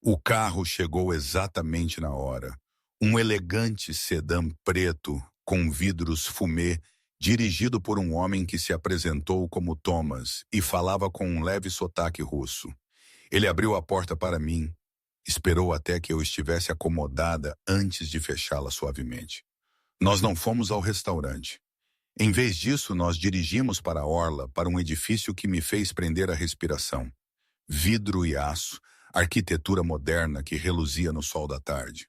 O carro chegou exatamente na hora. Um elegante sedã preto, com vidros fumê, dirigido por um homem que se apresentou como Thomas e falava com um leve sotaque russo. Ele abriu a porta para mim, esperou até que eu estivesse acomodada antes de fechá-la suavemente. Nós não fomos ao restaurante. Em vez disso, nós dirigimos para a orla, para um edifício que me fez prender a respiração. Vidro e aço, arquitetura moderna que reluzia no sol da tarde.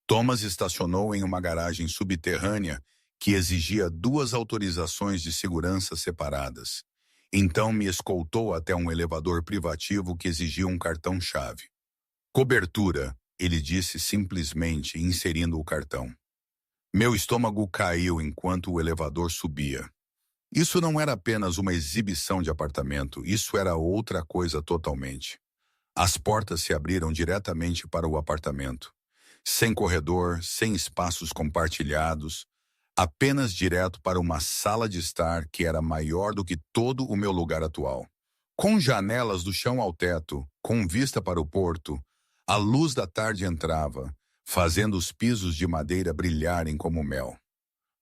Thomas estacionou em uma garagem subterrânea que exigia 2 autorizações de segurança separadas. Então me escoltou até um elevador privativo que exigia um cartão-chave. Cobertura, ele disse simplesmente, inserindo o cartão. Meu estômago caiu enquanto o elevador subia. Isso não era apenas uma exibição de apartamento, isso era outra coisa totalmente. As portas se abriram diretamente para o apartamento. Sem corredor, sem espaços compartilhados, apenas direto para uma sala de estar que era maior do que todo o meu lugar atual. Com janelas do chão ao teto, com vista para o porto, a luz da tarde entrava, fazendo os pisos de madeira brilharem como mel.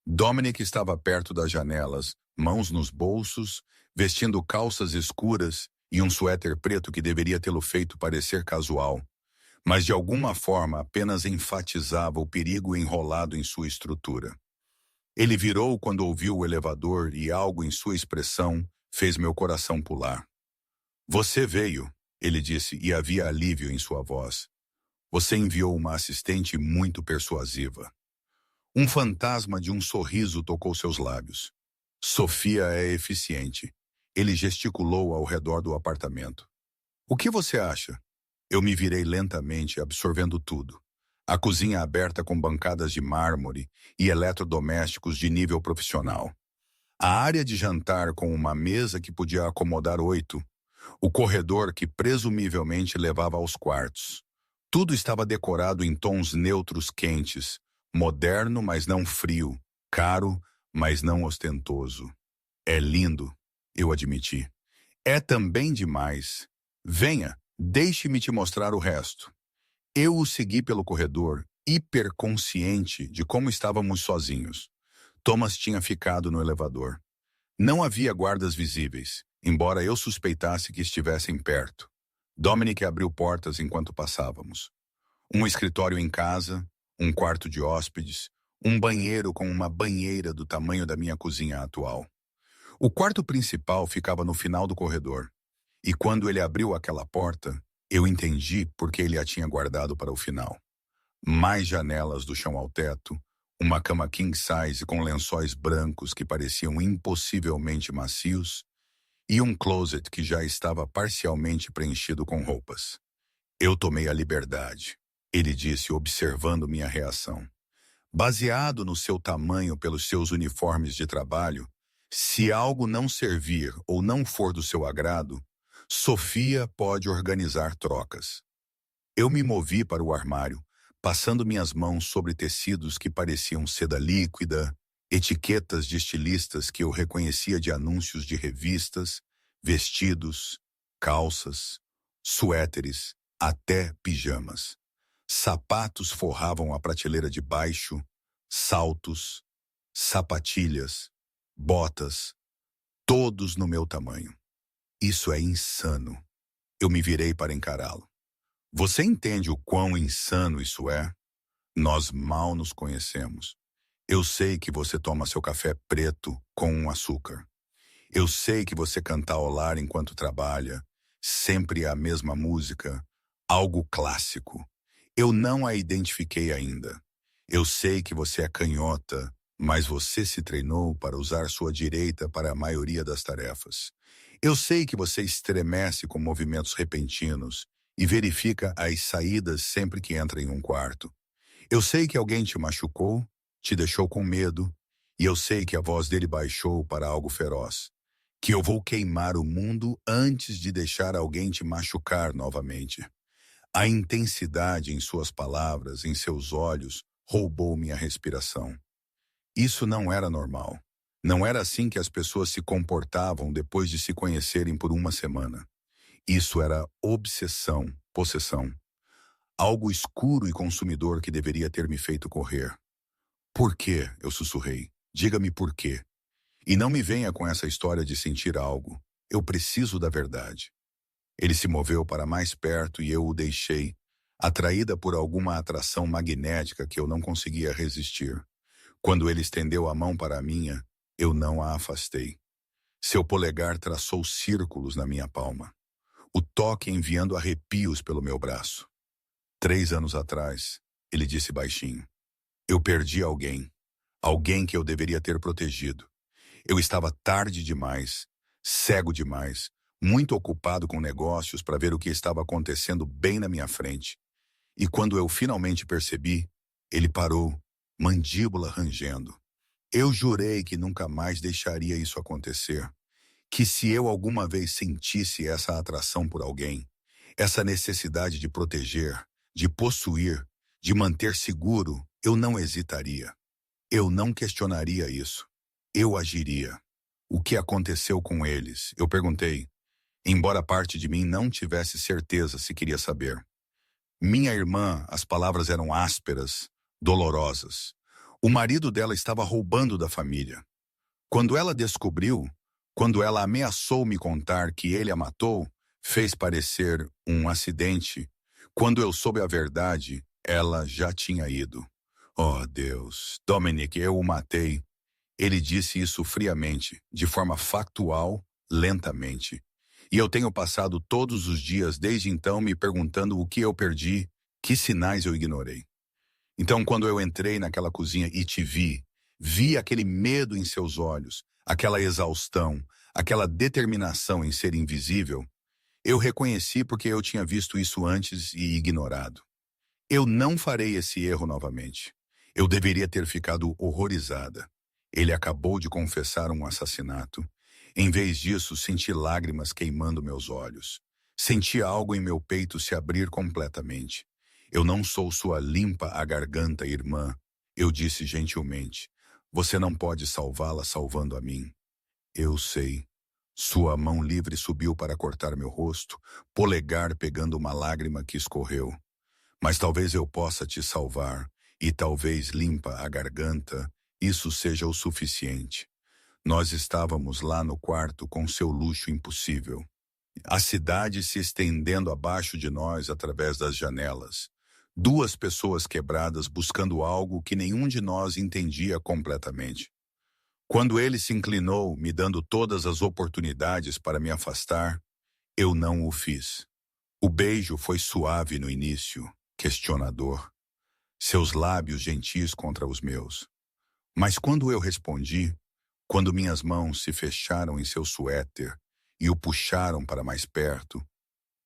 Dominic estava perto das janelas, mãos nos bolsos, vestindo calças escuras e um suéter preto que deveria tê-lo feito parecer casual, mas de alguma forma apenas enfatizava o perigo enrolado em sua estrutura. Ele virou quando ouviu o elevador e algo em sua expressão fez meu coração pular. Você veio, ele disse, e havia alívio em sua voz. Você enviou uma assistente muito persuasiva. Um fantasma de um sorriso tocou seus lábios. Sofia é eficiente. Ele gesticulou ao redor do apartamento. O que você acha? Eu me virei lentamente, absorvendo tudo. A cozinha aberta com bancadas de mármore e eletrodomésticos de nível profissional. A área de jantar com uma mesa que podia acomodar 8. O corredor que presumivelmente levava aos quartos. Tudo estava decorado em tons neutros quentes, moderno, mas não frio, caro, mas não ostentoso. É lindo, eu admiti. É também demais. Venha, deixe-me te mostrar o resto. Eu o segui pelo corredor, hiperconsciente de como estávamos sozinhos. Thomas tinha ficado no elevador. Não havia guardas visíveis, embora eu suspeitasse que estivessem perto. Dominic abriu portas enquanto passávamos. Um escritório em casa, um quarto de hóspedes, um banheiro com uma banheira do tamanho da minha cozinha atual. O quarto principal ficava no final do corredor, e quando ele abriu aquela porta, eu entendi por que ele a tinha guardado para o final. Mais janelas do chão ao teto, uma cama king size com lençóis brancos que pareciam impossivelmente macios, e um closet que já estava parcialmente preenchido com roupas. Eu tomei a liberdade, ele disse, observando minha reação. Baseado no seu tamanho pelos seus uniformes de trabalho, se algo não servir ou não for do seu agrado, Sofia pode organizar trocas. Eu me movi para o armário, passando minhas mãos sobre tecidos que pareciam seda líquida, etiquetas de estilistas que eu reconhecia de anúncios de revistas, vestidos, calças, suéteres, até pijamas. Sapatos forravam a prateleira de baixo, saltos, sapatilhas, botas, todos no meu tamanho. Isso é insano. Eu me virei para encará-lo. Você entende o quão insano isso é? Nós mal nos conhecemos. Eu sei que você toma seu café preto com um açúcar. Eu sei que você canta ao lar enquanto trabalha, sempre a mesma música, algo clássico. Eu não a identifiquei ainda. Eu sei que você é canhota, mas você se treinou para usar sua direita para a maioria das tarefas. Eu sei que você estremece com movimentos repentinos e verifica as saídas sempre que entra em um quarto. Eu sei que alguém te machucou, te deixou com medo, e eu sei que a voz dele baixou para algo feroz. Que eu vou queimar o mundo antes de deixar alguém te machucar novamente. A intensidade em suas palavras, em seus olhos, roubou minha respiração. Isso não era normal. Não era assim que as pessoas se comportavam depois de se conhecerem por uma semana. Isso era obsessão, possessão. Algo escuro e consumidor que deveria ter me feito correr. Por quê? Eu sussurrei. Diga-me por quê. E não me venha com essa história de sentir algo. Eu preciso da verdade. Ele se moveu para mais perto e eu o deixei, atraída por alguma atração magnética que eu não conseguia resistir. Quando ele estendeu a mão para a minha, eu não a afastei. Seu polegar traçou círculos na minha palma, o toque enviando arrepios pelo meu braço. 3 anos atrás, ele disse baixinho, eu perdi alguém, alguém que eu deveria ter protegido. Eu estava tarde demais, cego demais, muito ocupado com negócios para ver o que estava acontecendo bem na minha frente. E quando eu finalmente percebi, ele parou, mandíbula rangendo. Eu jurei que nunca mais deixaria isso acontecer. Que se eu alguma vez sentisse essa atração por alguém, essa necessidade de proteger, de possuir, de manter seguro, eu não hesitaria. Eu não questionaria isso. Eu agiria. O que aconteceu com eles? Eu perguntei, embora parte de mim não tivesse certeza se queria saber. Minha irmã, as palavras eram ásperas, dolorosas. O marido dela estava roubando da família. Quando ela descobriu, quando ela ameaçou me contar que ele a matou, fez parecer um acidente. Quando eu soube a verdade, ela já tinha ido. Oh, Deus, Dominic, eu o matei. Ele disse isso friamente, de forma factual, lentamente. E eu tenho passado todos os dias desde então me perguntando o que eu perdi, que sinais eu ignorei. Então, quando eu entrei naquela cozinha e te vi aquele medo em seus olhos, aquela exaustão, aquela determinação em ser invisível, eu reconheci porque eu tinha visto isso antes e ignorado. Eu não farei esse erro novamente. Eu deveria ter ficado horrorizada. Ele acabou de confessar um assassinato. Em vez disso, senti lágrimas queimando meus olhos. Senti algo em meu peito se abrir completamente. Eu não sou sua limpa a garganta, irmã. Eu disse gentilmente. Você não pode salvá-la salvando a mim. Eu sei. Sua mão livre subiu para cortar meu rosto, polegar pegando uma lágrima que escorreu. Mas talvez eu possa te salvar, e talvez limpa a garganta, isso seja o suficiente. Nós estávamos lá no quarto com seu luxo impossível. A cidade se estendendo abaixo de nós através das janelas. 2 pessoas quebradas buscando algo que nenhum de nós entendia completamente. Quando ele se inclinou, me dando todas as oportunidades para me afastar, eu não o fiz. O beijo foi suave no início, questionador. Seus lábios gentis contra os meus. Mas quando eu respondi, quando minhas mãos se fecharam em seu suéter e o puxaram para mais perto,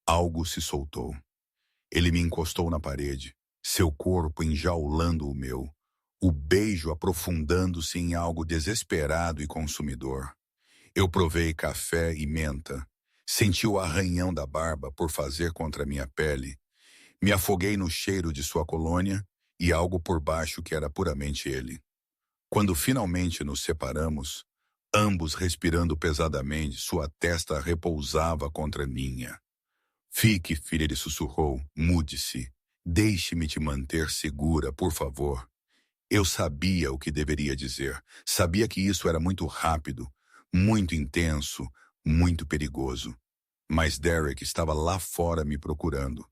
algo se soltou. Ele me encostou na parede, seu corpo enjaulando o meu, o beijo aprofundando-se em algo desesperado e consumidor. Eu provei café e menta, senti o arranhão da barba por fazer contra minha pele, me afoguei no cheiro de sua colônia e algo por baixo que era puramente ele. Quando finalmente nos separamos, ambos respirando pesadamente, sua testa repousava contra a minha. Fique, filha, ele sussurrou, mude-se. Deixe-me te manter segura, por favor. Eu sabia o que deveria dizer. Sabia que isso era muito rápido, muito intenso, muito perigoso. Mas Derek estava lá fora me procurando.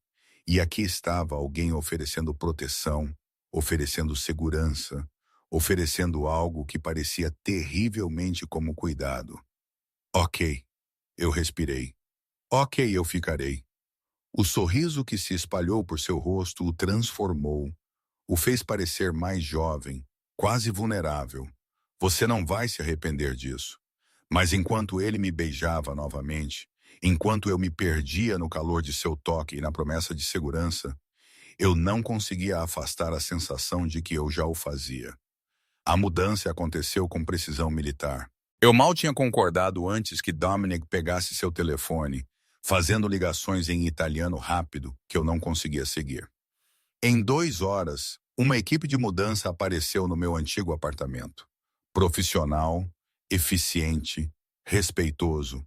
E aqui estava alguém oferecendo proteção, oferecendo segurança, oferecendo algo que parecia terrivelmente como cuidado. Ok, eu respirei. Ok, eu ficarei. O sorriso que se espalhou por seu rosto o transformou, o fez parecer mais jovem, quase vulnerável. Você não vai se arrepender disso. Mas enquanto ele me beijava novamente, enquanto eu me perdia no calor de seu toque e na promessa de segurança, eu não conseguia afastar a sensação de que eu já o fazia. A mudança aconteceu com precisão militar. Eu mal tinha concordado antes que Dominic pegasse seu telefone, fazendo ligações em italiano rápido que eu não conseguia seguir. Em 2 horas, uma equipe de mudança apareceu no meu antigo apartamento. Profissional, eficiente, respeitoso.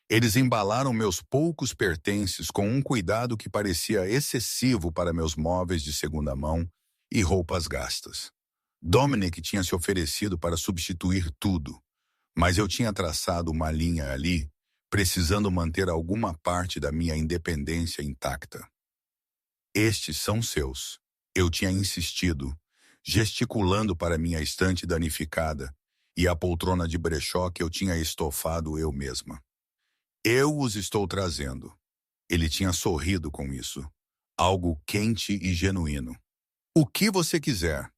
Eles embalaram meus poucos pertences com um cuidado que parecia excessivo para meus móveis de segunda mão e roupas gastas. Dominic tinha se oferecido para substituir tudo, mas eu tinha traçado uma linha ali, precisando manter alguma parte da minha independência intacta. Estes são seus. Eu tinha insistido, gesticulando para minha estante danificada e a poltrona de brechó que eu tinha estofado eu mesma. Eu os estou trazendo. Ele tinha sorrido com isso. Algo quente e genuíno. O que você quiser.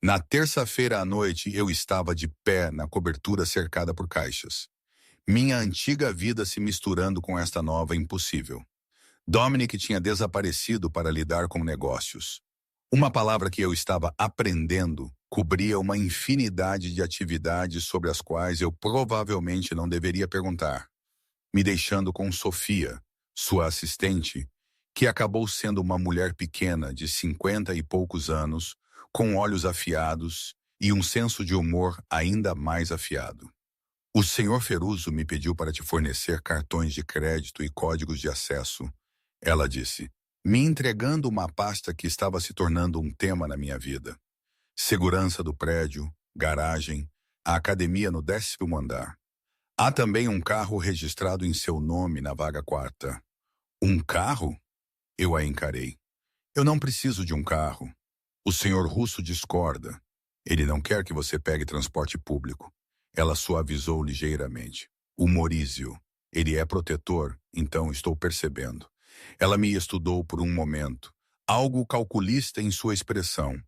Na terça-feira à noite eu estava de pé na cobertura cercada por caixas. Minha antiga vida se misturando com esta nova impossível. Dominic tinha desaparecido para lidar com negócios. Uma palavra que eu estava aprendendo cobria uma infinidade de atividades sobre as quais eu provavelmente não deveria perguntar, me deixando com Sofia, sua assistente, que acabou sendo uma mulher pequena de 50 e poucos anos, com olhos afiados e um senso de humor ainda mais afiado. O senhor Feruso me pediu para te fornecer cartões de crédito e códigos de acesso, ela disse, me entregando uma pasta que estava se tornando um tema na minha vida. Segurança do prédio, garagem, a academia no 10º andar. Há também um carro registrado em seu nome na vaga 4ª. Um carro? Eu a encarei. Eu não preciso de um carro. O senhor Russo discorda. Ele não quer que você pegue transporte público. Ela suavizou ligeiramente. O Maurício. Ele é protetor, então estou percebendo. Ela me estudou por um momento. Algo calculista em sua expressão.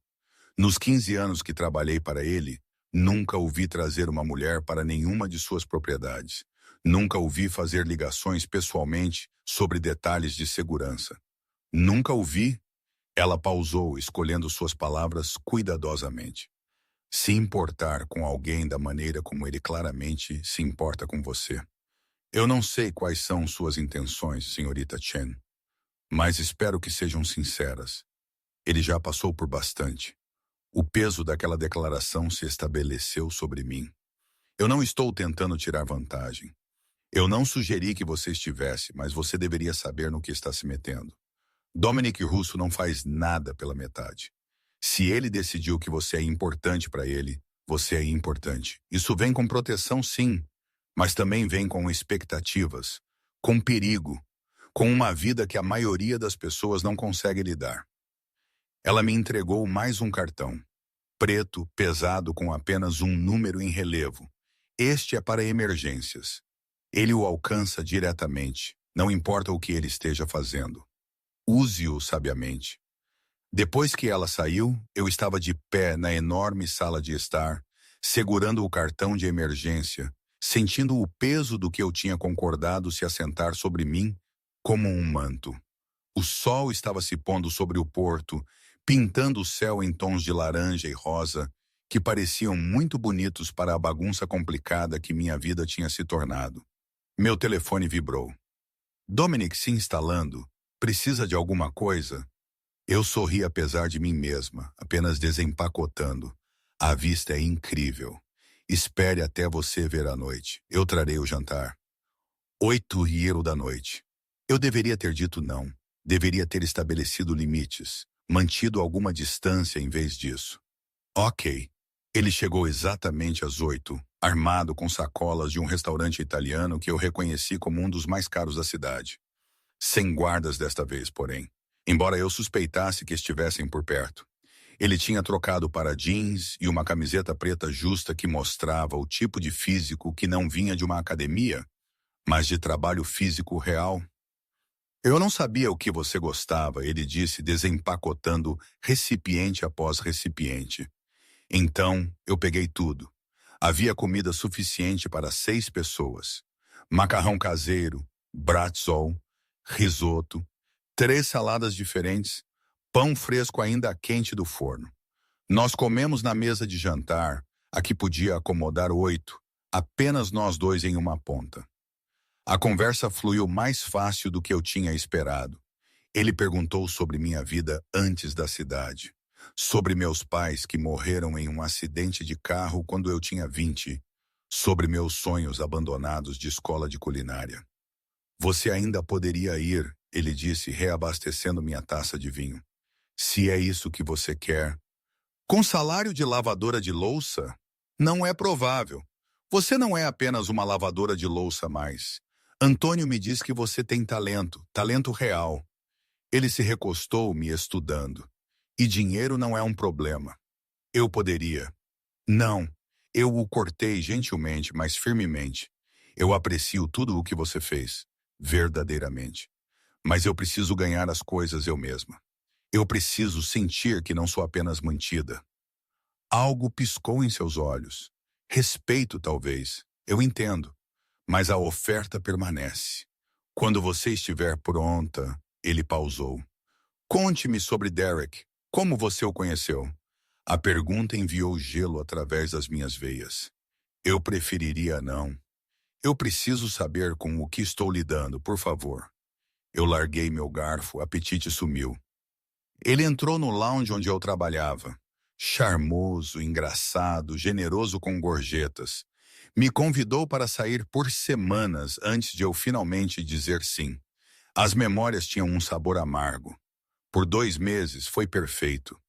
Nos 15 anos que trabalhei para ele, nunca o vi trazer uma mulher para nenhuma de suas propriedades. Nunca o vi fazer ligações pessoalmente sobre detalhes de segurança. Nunca o vi. Ela pausou, escolhendo suas palavras cuidadosamente. Se importar com alguém da maneira como ele claramente se importa com você. Eu não sei quais são suas intenções, senhorita Chen, mas espero que sejam sinceras. Ele já passou por bastante. O peso daquela declaração se estabeleceu sobre mim. Eu não estou tentando tirar vantagem. Eu não sugeri que você estivesse, mas você deveria saber no que está se metendo. Dominic Russo não faz nada pela metade. Se ele decidiu que você é importante para ele, você é importante. Isso vem com proteção, sim, mas também vem com expectativas, com perigo, com uma vida que a maioria das pessoas não consegue lidar. Ela me entregou mais um cartão, preto, pesado, com apenas um número em relevo. Este é para emergências. Ele o alcança diretamente, não importa o que ele esteja fazendo. Use-o sabiamente. Depois que ela saiu, eu estava de pé na enorme sala de estar, segurando o cartão de emergência, sentindo o peso do que eu tinha concordado se assentar sobre mim como um manto. O sol estava se pondo sobre o porto, pintando o céu em tons de laranja e rosa, que pareciam muito bonitos para a bagunça complicada que minha vida tinha se tornado. Meu telefone vibrou. Dominic se instalando. Precisa de alguma coisa? Eu sorri apesar de mim mesma, apenas desempacotando. A vista é incrível. Espere até você ver a noite. Eu trarei o jantar. 8h da noite. Eu deveria ter dito não. Deveria ter estabelecido limites. Mantido alguma distância em vez disso. Ok. Ele chegou exatamente às 8, armado com sacolas de um restaurante italiano que eu reconheci como um dos mais caros da cidade. Sem guardas desta vez, porém. Embora eu suspeitasse que estivessem por perto. Ele tinha trocado para jeans e uma camiseta preta justa que mostrava o tipo de físico que não vinha de uma academia, mas de trabalho físico real. Eu não sabia o que você gostava, ele disse, desempacotando recipiente após recipiente. Então, eu peguei tudo. Havia comida suficiente para 6 pessoas. Macarrão caseiro, bratzel, risoto, 3 saladas diferentes, pão fresco ainda quente do forno. Nós comemos na mesa de jantar, a que podia acomodar 8, apenas nós dois em uma ponta. A conversa fluiu mais fácil do que eu tinha esperado. Ele perguntou sobre minha vida antes da cidade, sobre meus pais que morreram em um acidente de carro quando eu tinha 20, sobre meus sonhos abandonados de escola de culinária. Você ainda poderia ir, ele disse, reabastecendo minha taça de vinho. Se é isso que você quer. Com salário de lavadora de louça? Não é provável. Você não é apenas uma lavadora de louça mais. Antônio me diz que você tem talento, talento real. Ele se recostou me estudando. E dinheiro não é um problema. Eu poderia. Não. Eu o cortei gentilmente, mas firmemente. Eu aprecio tudo o que você fez. Verdadeiramente. Mas eu preciso ganhar as coisas eu mesma. Eu preciso sentir que não sou apenas mantida. Algo piscou em seus olhos. Respeito, talvez. Eu entendo. Mas a oferta permanece. Quando você estiver pronta, ele pausou. Conte-me sobre Derek. Como você o conheceu? A pergunta enviou gelo através das minhas veias. Eu preferiria não. Eu preciso saber com o que estou lidando, por favor. Eu larguei meu garfo, o apetite sumiu. Ele entrou no lounge onde eu trabalhava. Charmoso, engraçado, generoso com gorjetas. Me convidou para sair por semanas antes de eu finalmente dizer sim. As memórias tinham um sabor amargo. Por 2 meses foi perfeito.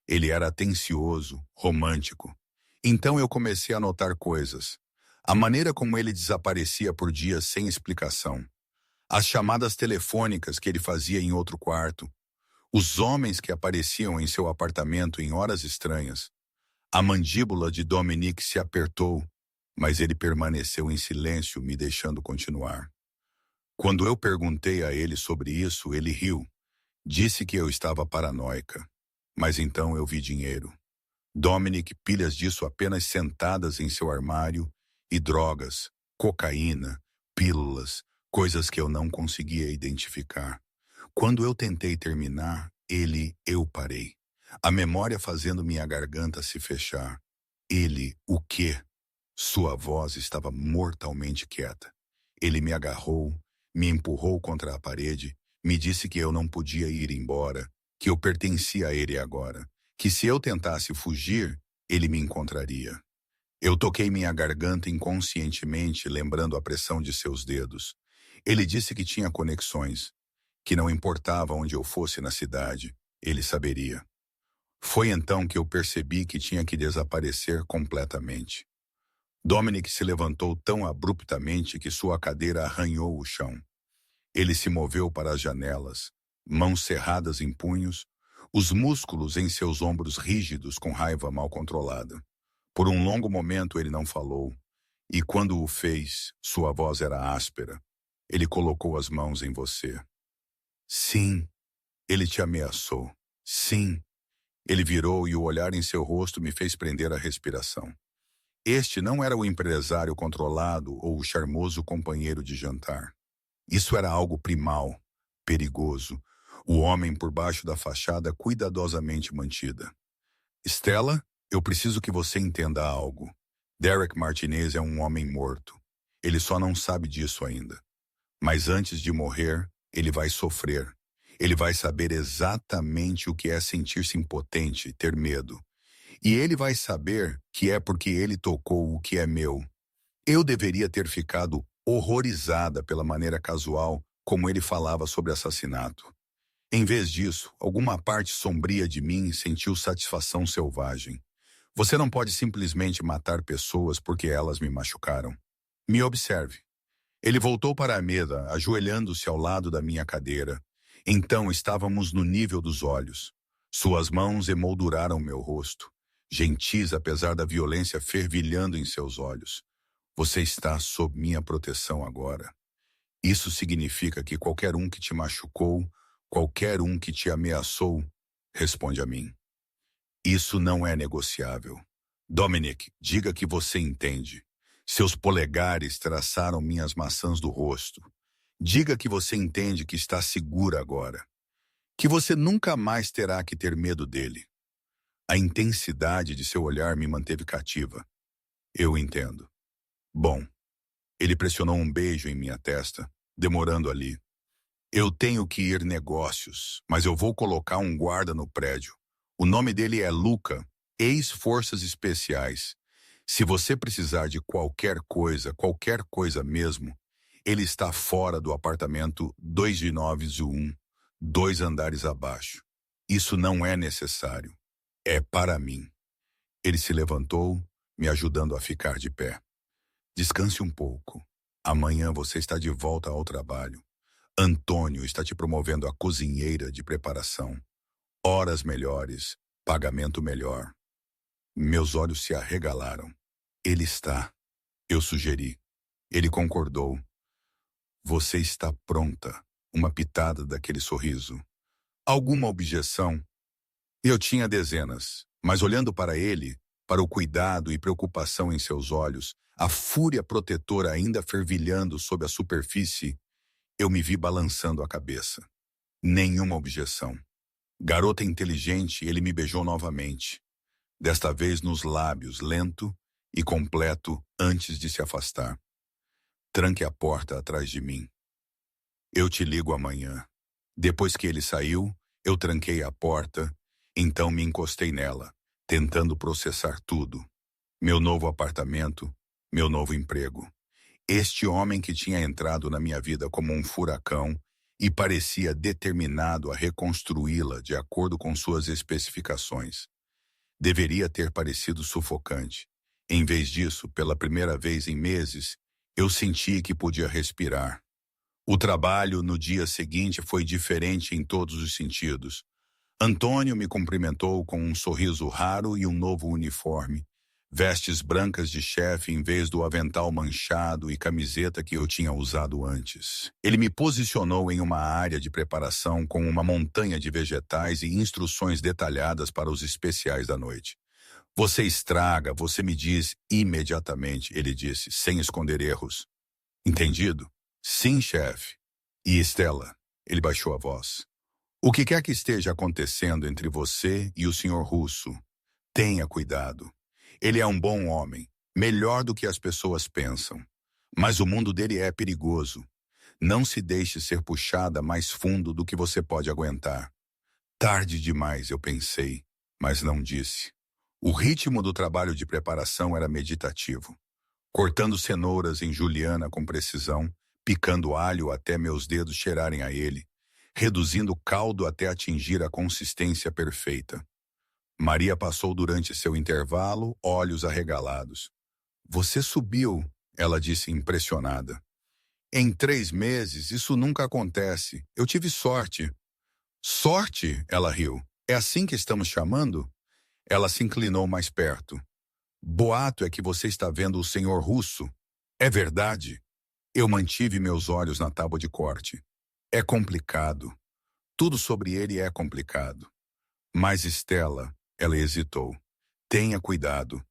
Ele era atencioso, romântico. Então eu comecei a notar coisas. A maneira como ele desaparecia por dias sem explicação. As chamadas telefônicas que ele fazia em outro quarto. Os homens que apareciam em seu apartamento em horas estranhas. A mandíbula de Dominique se apertou, mas ele permaneceu em silêncio, me deixando continuar. Quando eu perguntei a ele sobre isso, ele riu. Disse que eu estava paranoica. Mas então eu vi dinheiro. Dominique, pilhas disso apenas sentadas em seu armário, e drogas, cocaína, pílulas, coisas que eu não conseguia identificar. Quando eu tentei terminar, eu parei. A memória fazendo minha garganta se fechar. Ele, o quê? Sua voz estava mortalmente quieta. Ele me agarrou, me empurrou contra a parede, me disse que eu não podia ir embora, que eu pertencia a ele agora, que se eu tentasse fugir, ele me encontraria. Eu toquei minha garganta inconscientemente, lembrando a pressão de seus dedos. Ele disse que tinha conexões, que não importava onde eu fosse na cidade, ele saberia. Foi então que eu percebi que tinha que desaparecer completamente. Dominic se levantou tão abruptamente que sua cadeira arranhou o chão. Ele se moveu para as janelas, mãos cerradas em punhos, os músculos em seus ombros rígidos com raiva mal controlada. Por um longo momento ele não falou, e quando o fez, sua voz era áspera. Ele colocou as mãos em você. Sim, ele te ameaçou. Sim. Ele virou e o olhar em seu rosto me fez prender a respiração. Este não era o empresário controlado ou o charmoso companheiro de jantar. Isso era algo primal, perigoso, o homem por baixo da fachada cuidadosamente mantida. Stella, eu preciso que você entenda algo. Derek Martinez é um homem morto. Ele só não sabe disso ainda. Mas antes de morrer, ele vai sofrer. Ele vai saber exatamente o que é sentir-se impotente, ter medo. E ele vai saber que é porque ele tocou o que é meu. Eu deveria ter ficado horrorizada pela maneira casual como ele falava sobre assassinato. Em vez disso, alguma parte sombria de mim sentiu satisfação selvagem. Você não pode simplesmente matar pessoas porque elas me machucaram. Me observe. Ele voltou para a mesa, ajoelhando-se ao lado da minha cadeira. Então estávamos no nível dos olhos. Suas mãos emolduraram meu rosto, gentis apesar da violência fervilhando em seus olhos. Você está sob minha proteção agora. Isso significa que qualquer um que te machucou, qualquer um que te ameaçou, responde a mim. Isso não é negociável. Dominic, diga que você entende. Seus polegares traçaram minhas maçãs do rosto. Diga que você entende que está segura agora. Que você nunca mais terá que ter medo dele. A intensidade de seu olhar me manteve cativa. Eu entendo. Bom, ele pressionou um beijo em minha testa, demorando ali. Eu tenho que ir negócios, mas eu vou colocar um guarda no prédio. O nome dele é Luca, ex-forças especiais. Se você precisar de qualquer coisa mesmo, ele está fora do apartamento 2 de 9 1, 2 andares abaixo. Isso não é necessário. É para mim. Ele se levantou, me ajudando a ficar de pé. Descanse um pouco. Amanhã você está de volta ao trabalho. Antônio está te promovendo a cozinheira de preparação. Horas melhores, pagamento melhor. Meus olhos se arregalaram. Ele está. Eu sugeri. Ele concordou. Você está pronta. Uma pitada daquele sorriso. Alguma objeção? Eu tinha dezenas, mas olhando para ele, para o cuidado e preocupação em seus olhos, a fúria protetora ainda fervilhando sob a superfície, eu me vi balançando a cabeça. Nenhuma objeção. Garota inteligente, ele me beijou novamente. Desta vez nos lábios, lento e completo, antes de se afastar. Tranque a porta atrás de mim. Eu te ligo amanhã. Depois que ele saiu, eu tranquei a porta, então me encostei nela, tentando processar tudo. Meu novo apartamento, meu novo emprego. Este homem que tinha entrado na minha vida como um furacão e parecia determinado a reconstruí-la de acordo com suas especificações. Deveria ter parecido sufocante. Em vez disso, pela primeira vez em meses, eu senti que podia respirar. O trabalho no dia seguinte foi diferente em todos os sentidos. Antônio me cumprimentou com um sorriso raro e um novo uniforme. Vestes brancas de chefe em vez do avental manchado e camiseta que eu tinha usado antes. Ele me posicionou em uma área de preparação com uma montanha de vegetais e instruções detalhadas para os especiais da noite. Você estraga, você me diz imediatamente, ele disse, sem esconder erros. Entendido? Sim, chefe. E Estela? Ele baixou a voz. O que quer que esteja acontecendo entre você e o senhor Russo, tenha cuidado. Ele é um bom homem, melhor do que as pessoas pensam. Mas o mundo dele é perigoso. Não se deixe ser puxada mais fundo do que você pode aguentar. Tarde demais, eu pensei, mas não disse. O ritmo do trabalho de preparação era meditativo. Cortando cenouras em juliana com precisão, picando alho até meus dedos cheirarem a ele, reduzindo o caldo até atingir a consistência perfeita. Maria passou durante seu intervalo, olhos arregalados. Você subiu, ela disse impressionada. Em 3 meses, isso nunca acontece. Eu tive sorte. Sorte? Ela riu. É assim que estamos chamando? Ela se inclinou mais perto. Boato é que você está vendo o senhor Russo. É verdade? Eu mantive meus olhos na tábua de corte. É complicado. Tudo sobre ele é complicado. Mas Estela, ela hesitou. Tenha cuidado.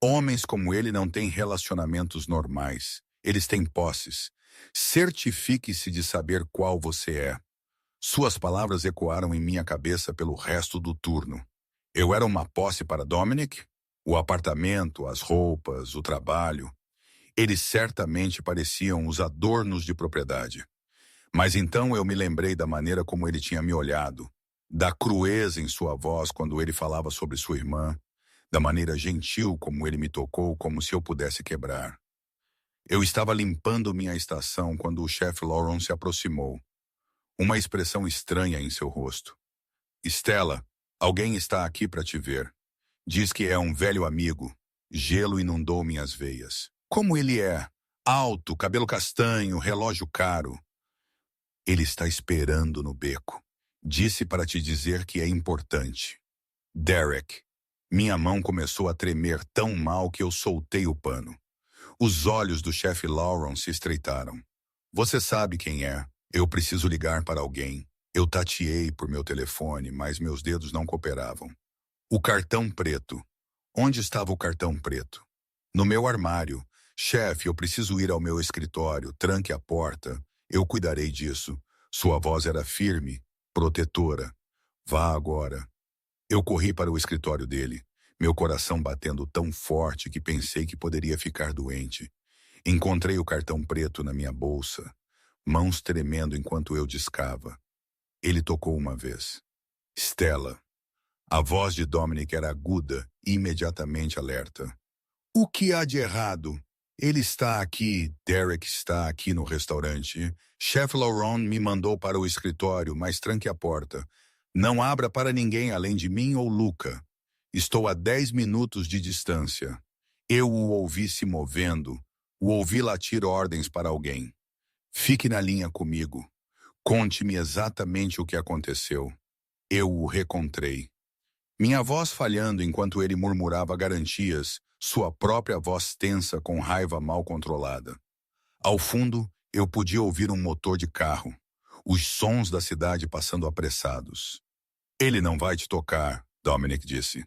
Homens como ele não têm relacionamentos normais. Eles têm posses. Certifique-se de saber qual você é. Suas palavras ecoaram em minha cabeça pelo resto do turno. Eu era uma posse para Dominic? O apartamento, as roupas, o trabalho. Eles certamente pareciam os adornos de propriedade. Mas então eu me lembrei da maneira como ele tinha me olhado, da crueza em sua voz quando ele falava sobre sua irmã, da maneira gentil como ele me tocou como se eu pudesse quebrar. Eu estava limpando minha estação quando o chefe Lawrence se aproximou. Uma expressão estranha em seu rosto. Estela, alguém está aqui para te ver. Diz que é um velho amigo. Gelo inundou minhas veias. Como ele é? Alto, cabelo castanho, relógio caro. Ele está esperando no beco. Disse para te dizer que é importante. Derek. Minha mão começou a tremer tão mal que eu soltei o pano. Os olhos do chefe Lawrence se estreitaram. Você sabe quem é. Eu preciso ligar para alguém. Eu tateei por meu telefone, mas meus dedos não cooperavam. O cartão preto. Onde estava o cartão preto? No meu armário. Chefe, eu preciso ir ao meu escritório. Tranque a porta. Eu cuidarei disso. Sua voz era firme, protetora. Vá agora. Eu corri para o escritório dele, meu coração batendo tão forte que pensei que poderia ficar doente. Encontrei o cartão preto na minha bolsa, mãos tremendo enquanto eu discava. Ele tocou uma vez. Stella. A voz de Dominic era aguda e imediatamente alerta. O que há de errado? Ele está aqui, Derek está aqui no restaurante. Chef Laurent me mandou para o escritório, mas tranque a porta. Não abra para ninguém além de mim ou Luca. Estou a 10 minutos de distância. Eu o ouvi se movendo, o ouvi latir ordens para alguém. Fique na linha comigo. Conte-me exatamente o que aconteceu. Eu o recontrei. Minha voz falhando enquanto ele murmurava garantias, sua própria voz tensa com raiva mal controlada. Ao fundo, eu podia ouvir um motor de carro, os sons da cidade passando apressados. Ele não vai te tocar, Dominic disse.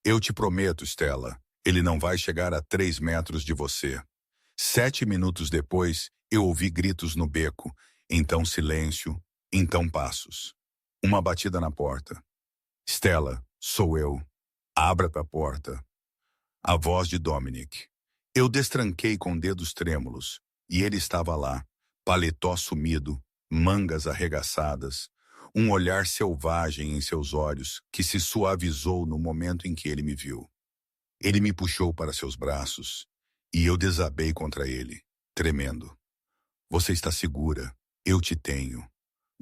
Eu te prometo, Stella, ele não vai chegar a 3 metros de você. 7 minutos depois, eu ouvi gritos no beco, então silêncio, então passos. Uma batida na porta. Stella, sou eu. Abra a porta. A voz de Dominic. Eu destranquei com dedos trêmulos, e ele estava lá, paletó sumido, mangas arregaçadas, um olhar selvagem em seus olhos que se suavizou no momento em que ele me viu. Ele me puxou para seus braços, e eu desabei contra ele, tremendo. Você está segura. Eu te tenho.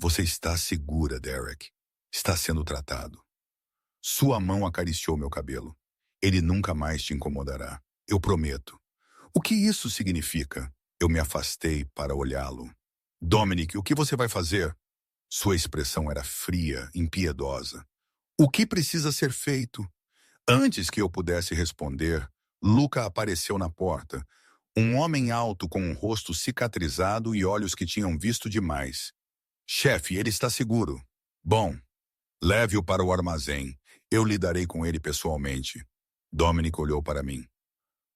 Você está segura, Derek. Está sendo tratado. Sua mão acariciou meu cabelo. Ele nunca mais te incomodará. Eu prometo. O que isso significa? Eu me afastei para olhá-lo. Dominic, o que você vai fazer? Sua expressão era fria, impiedosa. O que precisa ser feito? Antes que eu pudesse responder, Luca apareceu na porta. Um homem alto com um rosto cicatrizado e olhos que tinham visto demais. Chefe, ele está seguro. Bom, leve-o para o armazém. Eu lidarei com ele pessoalmente. Dominic olhou para mim.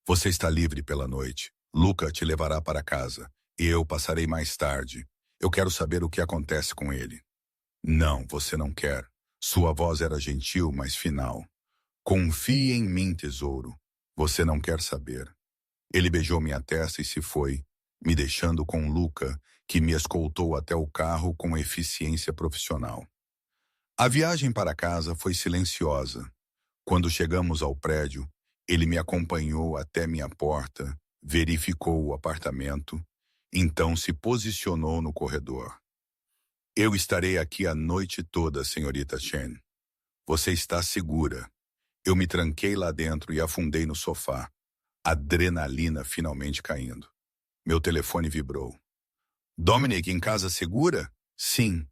Você está livre pela noite. Luca te levará para casa. E eu passarei mais tarde. Eu quero saber o que acontece com ele. Não, você não quer. Sua voz era gentil, mas final. Confie em mim, tesouro. Você não quer saber. Ele beijou minha testa e se foi, me deixando com Luca, que me escoltou até o carro com eficiência profissional. A viagem para casa foi silenciosa. Quando chegamos ao prédio, ele me acompanhou até minha porta, verificou o apartamento, então se posicionou no corredor. Eu estarei aqui a noite toda, senhorita Chen. Você está segura. Eu me tranquei lá dentro e afundei no sofá, adrenalina finalmente caindo. Meu telefone vibrou. Dominic, em casa segura? Sim.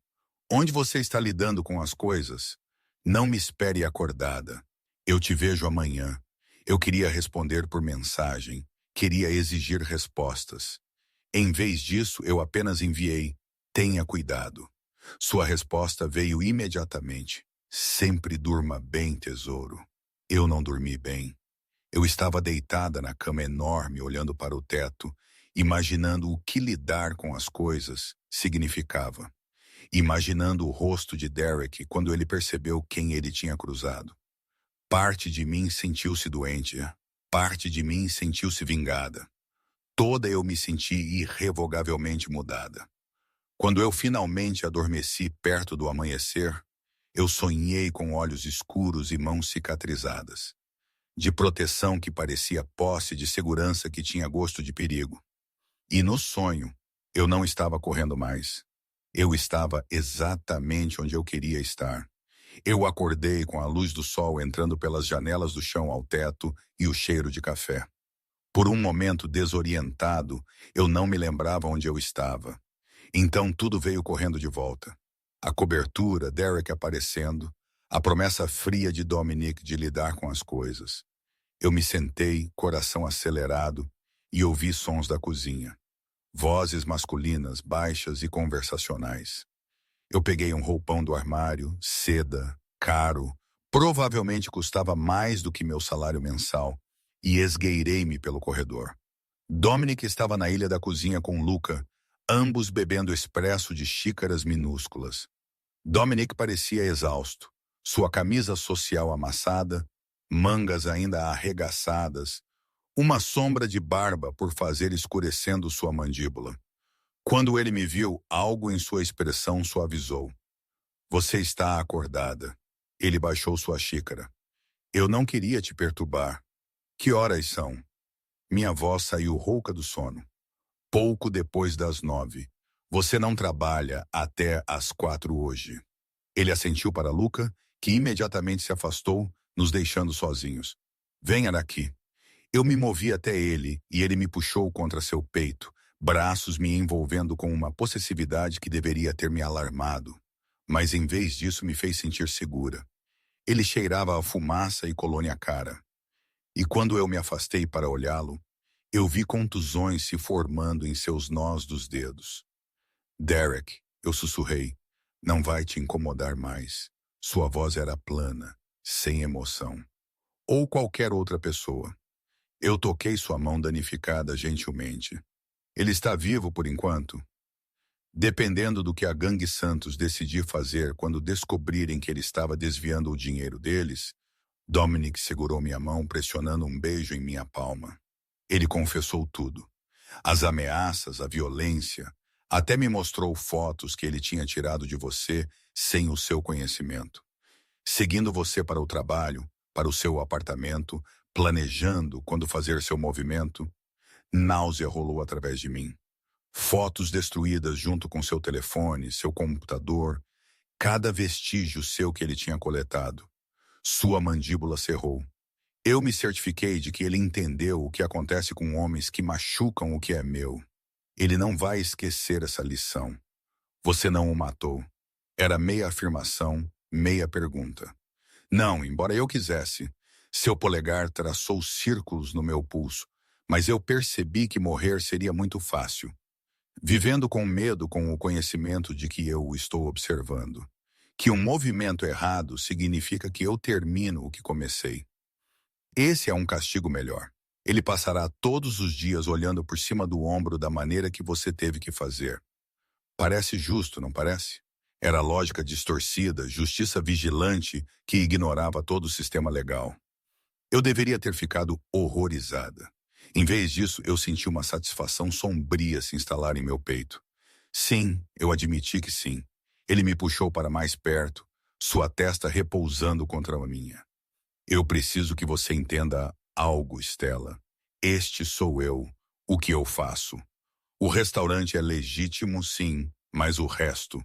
Onde você está lidando com as coisas? Não me espere acordada. Eu te vejo amanhã. Eu queria responder por mensagem. Queria exigir respostas. Em vez disso, eu apenas enviei: tenha cuidado. Sua resposta veio imediatamente. Sempre durma bem, tesouro. Eu não dormi bem. Eu estava deitada na cama enorme, olhando para o teto, imaginando o que lidar com as coisas significava. Imaginando o rosto de Derek quando ele percebeu quem ele tinha cruzado. Parte de mim sentiu-se doente. Parte de mim sentiu-se vingada. Toda eu me senti irrevogavelmente mudada. Quando eu finalmente adormeci perto do amanhecer, eu sonhei com olhos escuros e mãos cicatrizadas. De proteção que parecia posse, de segurança que tinha gosto de perigo. E no sonho, eu não estava correndo mais. Eu estava exatamente onde eu queria estar. Eu acordei com a luz do sol entrando pelas janelas do chão ao teto e o cheiro de café. Por um momento desorientado, eu não me lembrava onde eu estava. Então tudo veio correndo de volta. A cobertura, Derek aparecendo, a promessa fria de Dominic de lidar com as coisas. Eu me sentei, coração acelerado, e ouvi sons da cozinha. Vozes masculinas, baixas e conversacionais. Eu peguei um roupão do armário, seda, caro, provavelmente custava mais do que meu salário mensal, e esgueirei-me pelo corredor. Dominic estava na ilha da cozinha com Luca, ambos bebendo expresso de xícaras minúsculas. Dominic parecia exausto, sua camisa social amassada, mangas ainda arregaçadas, uma sombra de barba por fazer escurecendo sua mandíbula. Quando ele me viu, algo em sua expressão suavizou. Você está acordada. Ele baixou sua xícara. Eu não queria te perturbar. Que horas são? Minha voz saiu rouca do sono. Pouco depois das 9. Você não trabalha até às 4 hoje. Ele assentiu para Luca, que imediatamente se afastou, nos deixando sozinhos. Venha daqui. Eu me movi até ele e ele me puxou contra seu peito, braços me envolvendo com uma possessividade que deveria ter me alarmado. Mas em vez disso me fez sentir segura. Ele cheirava a fumaça e colônia cara. E quando eu me afastei para olhá-lo, eu vi contusões se formando em seus nós dos dedos. Derek, eu sussurrei, não vai te incomodar mais. Sua voz era plana, sem emoção. Ou qualquer outra pessoa. Eu toquei sua mão danificada gentilmente. Ele está vivo por enquanto? Dependendo do que a Gangue Santos decidir fazer quando descobrirem que ele estava desviando o dinheiro deles, Dominic segurou minha mão pressionando um beijo em minha palma. Ele confessou tudo. As ameaças, a violência, até me mostrou fotos que ele tinha tirado de você sem o seu conhecimento. Seguindo você para o trabalho, para o seu apartamento, planejando quando fazer seu movimento. Náusea rolou através de mim. Fotos destruídas junto com seu telefone, seu computador, cada vestígio seu que ele tinha coletado. Sua mandíbula cerrou. Eu me certifiquei de que ele entendeu o que acontece com homens que machucam o que é meu. Ele não vai esquecer essa lição. Você não o matou. Era meia afirmação, meia pergunta. Não, embora eu quisesse. Seu polegar traçou círculos no meu pulso, mas eu percebi que morrer seria muito fácil. Vivendo com medo com o conhecimento de que eu o estou observando. Que um movimento errado significa que eu termino o que comecei. Esse é um castigo melhor. Ele passará todos os dias olhando por cima do ombro da maneira que você teve que fazer. Parece justo, não parece? Era lógica distorcida, justiça vigilante que ignorava todo o sistema legal. Eu deveria ter ficado horrorizada. Em vez disso, eu senti uma satisfação sombria se instalar em meu peito. Sim, eu admiti que sim. Ele me puxou para mais perto, sua testa repousando contra a minha. Eu preciso que você entenda algo, Stella. Este sou eu, o que eu faço. O restaurante é legítimo, sim, mas o resto...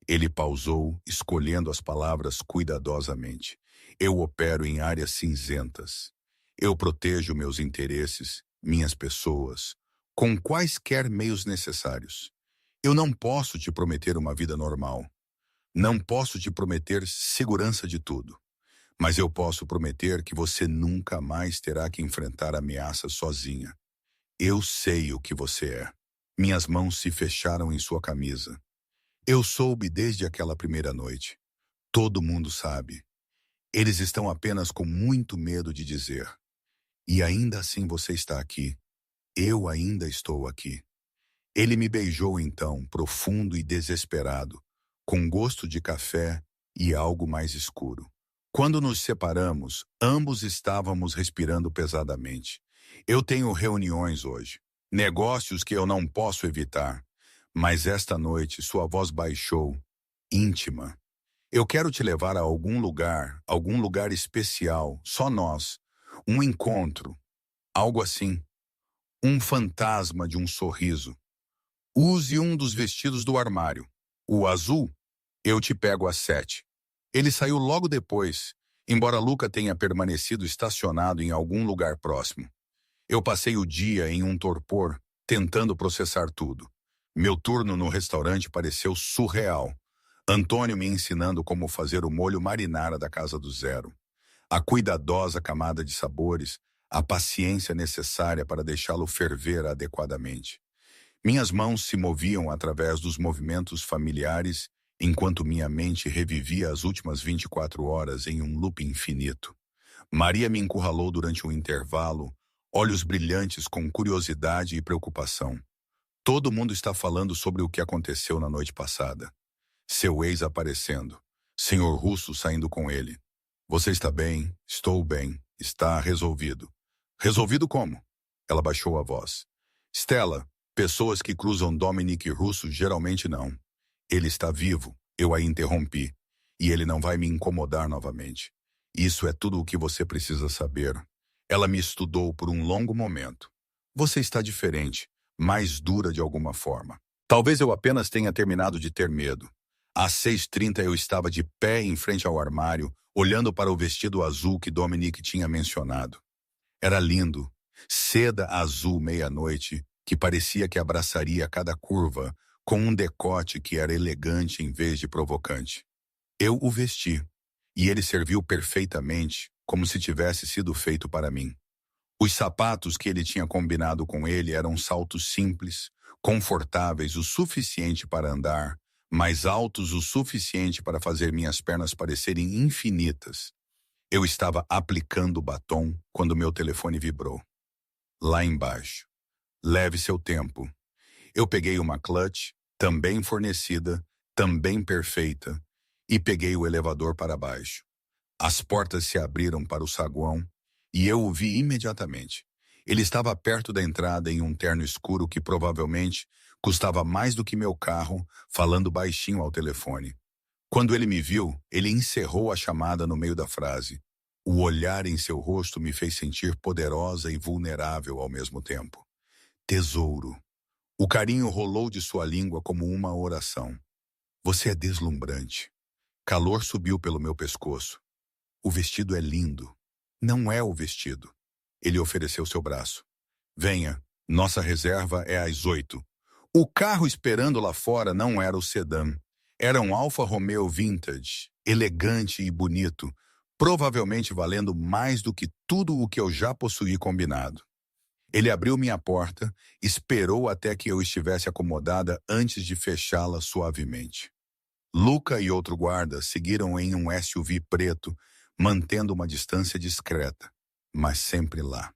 Ele pausou, escolhendo as palavras cuidadosamente. Eu opero em áreas cinzentas. Eu protejo meus interesses, minhas pessoas, com quaisquer meios necessários. Eu não posso te prometer uma vida normal. Não posso te prometer segurança de tudo. Mas eu posso prometer que você nunca mais terá que enfrentar ameaças sozinha. Eu sei o que você é. Minhas mãos se fecharam em sua camisa. Eu soube desde aquela primeira noite. Todo mundo sabe. Eles estão apenas com muito medo de dizer. E ainda assim você está aqui. Eu ainda estou aqui. Ele me beijou então, profundo e desesperado, com gosto de café e algo mais escuro. Quando nos separamos, ambos estávamos respirando pesadamente. Eu tenho reuniões hoje, negócios que eu não posso evitar. Mas esta noite sua voz baixou, íntima. Eu quero te levar a algum lugar especial, só nós. Um encontro, algo assim. Um fantasma de um sorriso. Use um dos vestidos do armário. O azul, eu te pego às 7. Ele saiu logo depois, embora Luca tenha permanecido estacionado em algum lugar próximo. Eu passei o dia em um torpor, tentando processar tudo. Meu turno no restaurante pareceu surreal. Antônio me ensinando como fazer o molho marinara da casa do zero. A cuidadosa camada de sabores, a paciência necessária para deixá-lo ferver adequadamente. Minhas mãos se moviam através dos movimentos familiares, enquanto minha mente revivia as últimas 24 horas em um loop infinito. Maria me encurralou durante um intervalo, olhos brilhantes com curiosidade e preocupação. Todo mundo está falando sobre o que aconteceu na noite passada. Seu ex aparecendo. Senhor Russo saindo com ele. Você está bem? Estou bem. Está resolvido. Resolvido como? Ela baixou a voz. Stella, pessoas que cruzam Dominic Russo geralmente não. Ele está vivo. Eu a interrompi. E ele não vai me incomodar novamente. Isso é tudo o que você precisa saber. Ela me estudou por um longo momento. Você está diferente, mais dura de alguma forma. Talvez eu apenas tenha terminado de ter medo. Às 6h30 eu estava de pé em frente ao armário, olhando para o vestido azul que Dominique tinha mencionado. Era lindo, seda azul meia-noite, que parecia que abraçaria cada curva, com um decote que era elegante em vez de provocante. Eu o vesti, e ele serviu perfeitamente, como se tivesse sido feito para mim. Os sapatos que ele tinha combinado com ele eram saltos simples, confortáveis o suficiente para andar, mas altos o suficiente para fazer minhas pernas parecerem infinitas. Eu estava aplicando o batom quando meu telefone vibrou. Lá embaixo. Leve seu tempo. Eu peguei uma clutch, também fornecida, também perfeita, e peguei o elevador para baixo. As portas se abriram para o saguão e eu o vi imediatamente. Ele estava perto da entrada em um terno escuro que provavelmente custava mais do que meu carro, falando baixinho ao telefone. Quando ele me viu, ele encerrou a chamada no meio da frase. O olhar em seu rosto me fez sentir poderosa e vulnerável ao mesmo tempo. Tesouro. O carinho rolou de sua língua como uma oração. Você é deslumbrante. Calor subiu pelo meu pescoço. O vestido é lindo. Não é o vestido. Ele ofereceu seu braço. Venha, nossa reserva é às 8. O carro esperando lá fora não era o sedã. Era um Alfa Romeo Vintage, elegante e bonito, provavelmente valendo mais do que tudo o que eu já possuí combinado. Ele abriu minha porta, esperou até que eu estivesse acomodada antes de fechá-la suavemente. Luca e outro guarda seguiram em um SUV preto, mantendo uma distância discreta, mas sempre lá.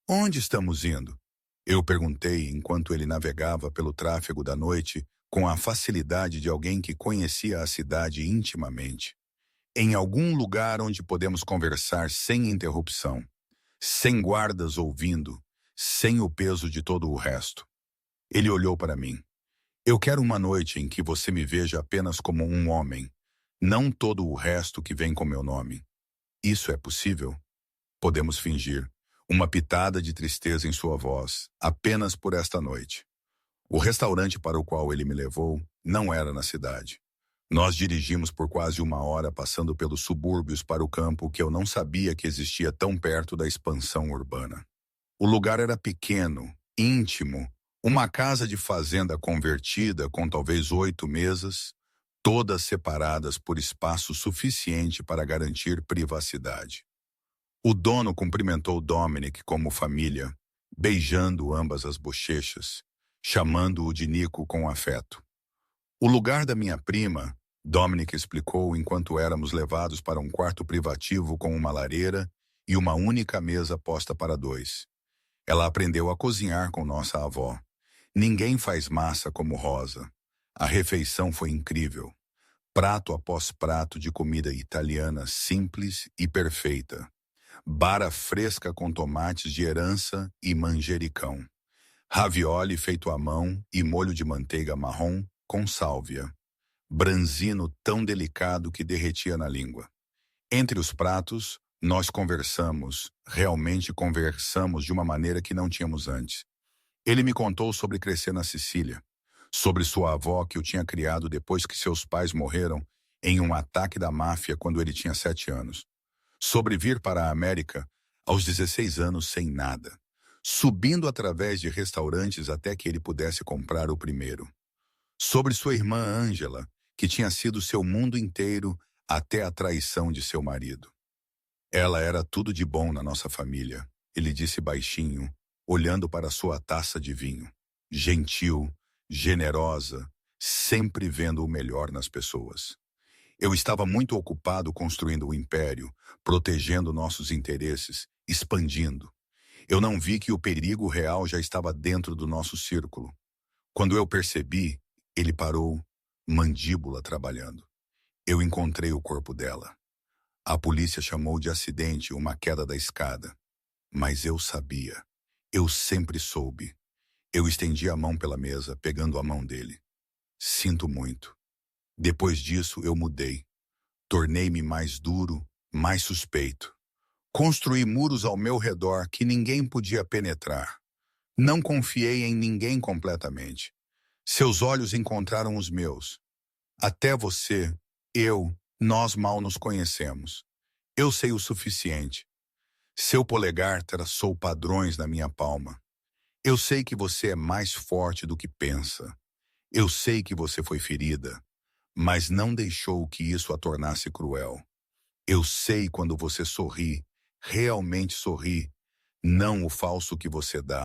Onde estamos indo? Eu perguntei enquanto ele navegava pelo tráfego da noite com a facilidade de alguém que conhecia a cidade intimamente. Em algum lugar onde podemos conversar sem interrupção, sem guardas ouvindo, sem o peso de todo o resto. Ele olhou para mim. Eu quero uma noite em que você me veja apenas como um homem, não todo o resto que vem com meu nome. Isso é possível? Podemos fingir. Uma pitada de tristeza em sua voz, apenas por esta noite. O restaurante para o qual ele me levou não era na cidade. Nós dirigimos por quase 1 hora passando pelos subúrbios para o campo que eu não sabia que existia tão perto da expansão urbana. O lugar era pequeno, íntimo, uma casa de fazenda convertida com talvez 8 mesas, todas separadas por espaço suficiente para garantir privacidade. O dono cumprimentou Dominic como família, beijando ambas as bochechas, chamando-o de Nico com afeto. O lugar da minha prima, Dominic explicou enquanto éramos levados para um quarto privativo com uma lareira e uma única mesa posta para 2. Ela aprendeu a cozinhar com nossa avó. Ninguém faz massa como Rosa. A refeição foi incrível. Prato após prato de comida italiana simples e perfeita. Bara fresca com tomates de herança e manjericão. Ravioli feito à mão e molho de manteiga marrom com sálvia. Branzino tão delicado que derretia na língua. Entre os pratos, nós conversamos, realmente conversamos de uma maneira que não tínhamos antes. Ele me contou sobre crescer na Sicília, sobre sua avó que o tinha criado depois que seus pais morreram em um ataque da máfia quando ele tinha 7 anos. Sobre vir para a América aos 16 anos sem nada, subindo através de restaurantes até que ele pudesse comprar o primeiro. Sobre sua irmã Ângela, que tinha sido seu mundo inteiro até a traição de seu marido. Ela era tudo de bom na nossa família, ele disse baixinho, olhando para sua taça de vinho. Gentil, generosa, sempre vendo o melhor nas pessoas. Eu estava muito ocupado construindo o império, protegendo nossos interesses, expandindo. Eu não vi que o perigo real já estava dentro do nosso círculo. Quando eu percebi, ele parou, mandíbula trabalhando. Eu encontrei o corpo dela. A polícia chamou de acidente uma queda da escada. Mas eu sabia. Eu sempre soube. Eu estendi a mão pela mesa, pegando a mão dele. Sinto muito. Depois disso, eu mudei. Tornei-me mais duro, mais suspeito. Construí muros ao meu redor que ninguém podia penetrar. Não confiei em ninguém completamente. Seus olhos encontraram os meus. Até você, nós mal nos conhecemos. Eu sei o suficiente. Seu polegar traçou padrões na minha palma. Eu sei que você é mais forte do que pensa. Eu sei que você foi ferida, mas não deixou que isso a tornasse cruel. Eu sei quando você sorri, realmente sorri, não o falso que você dá.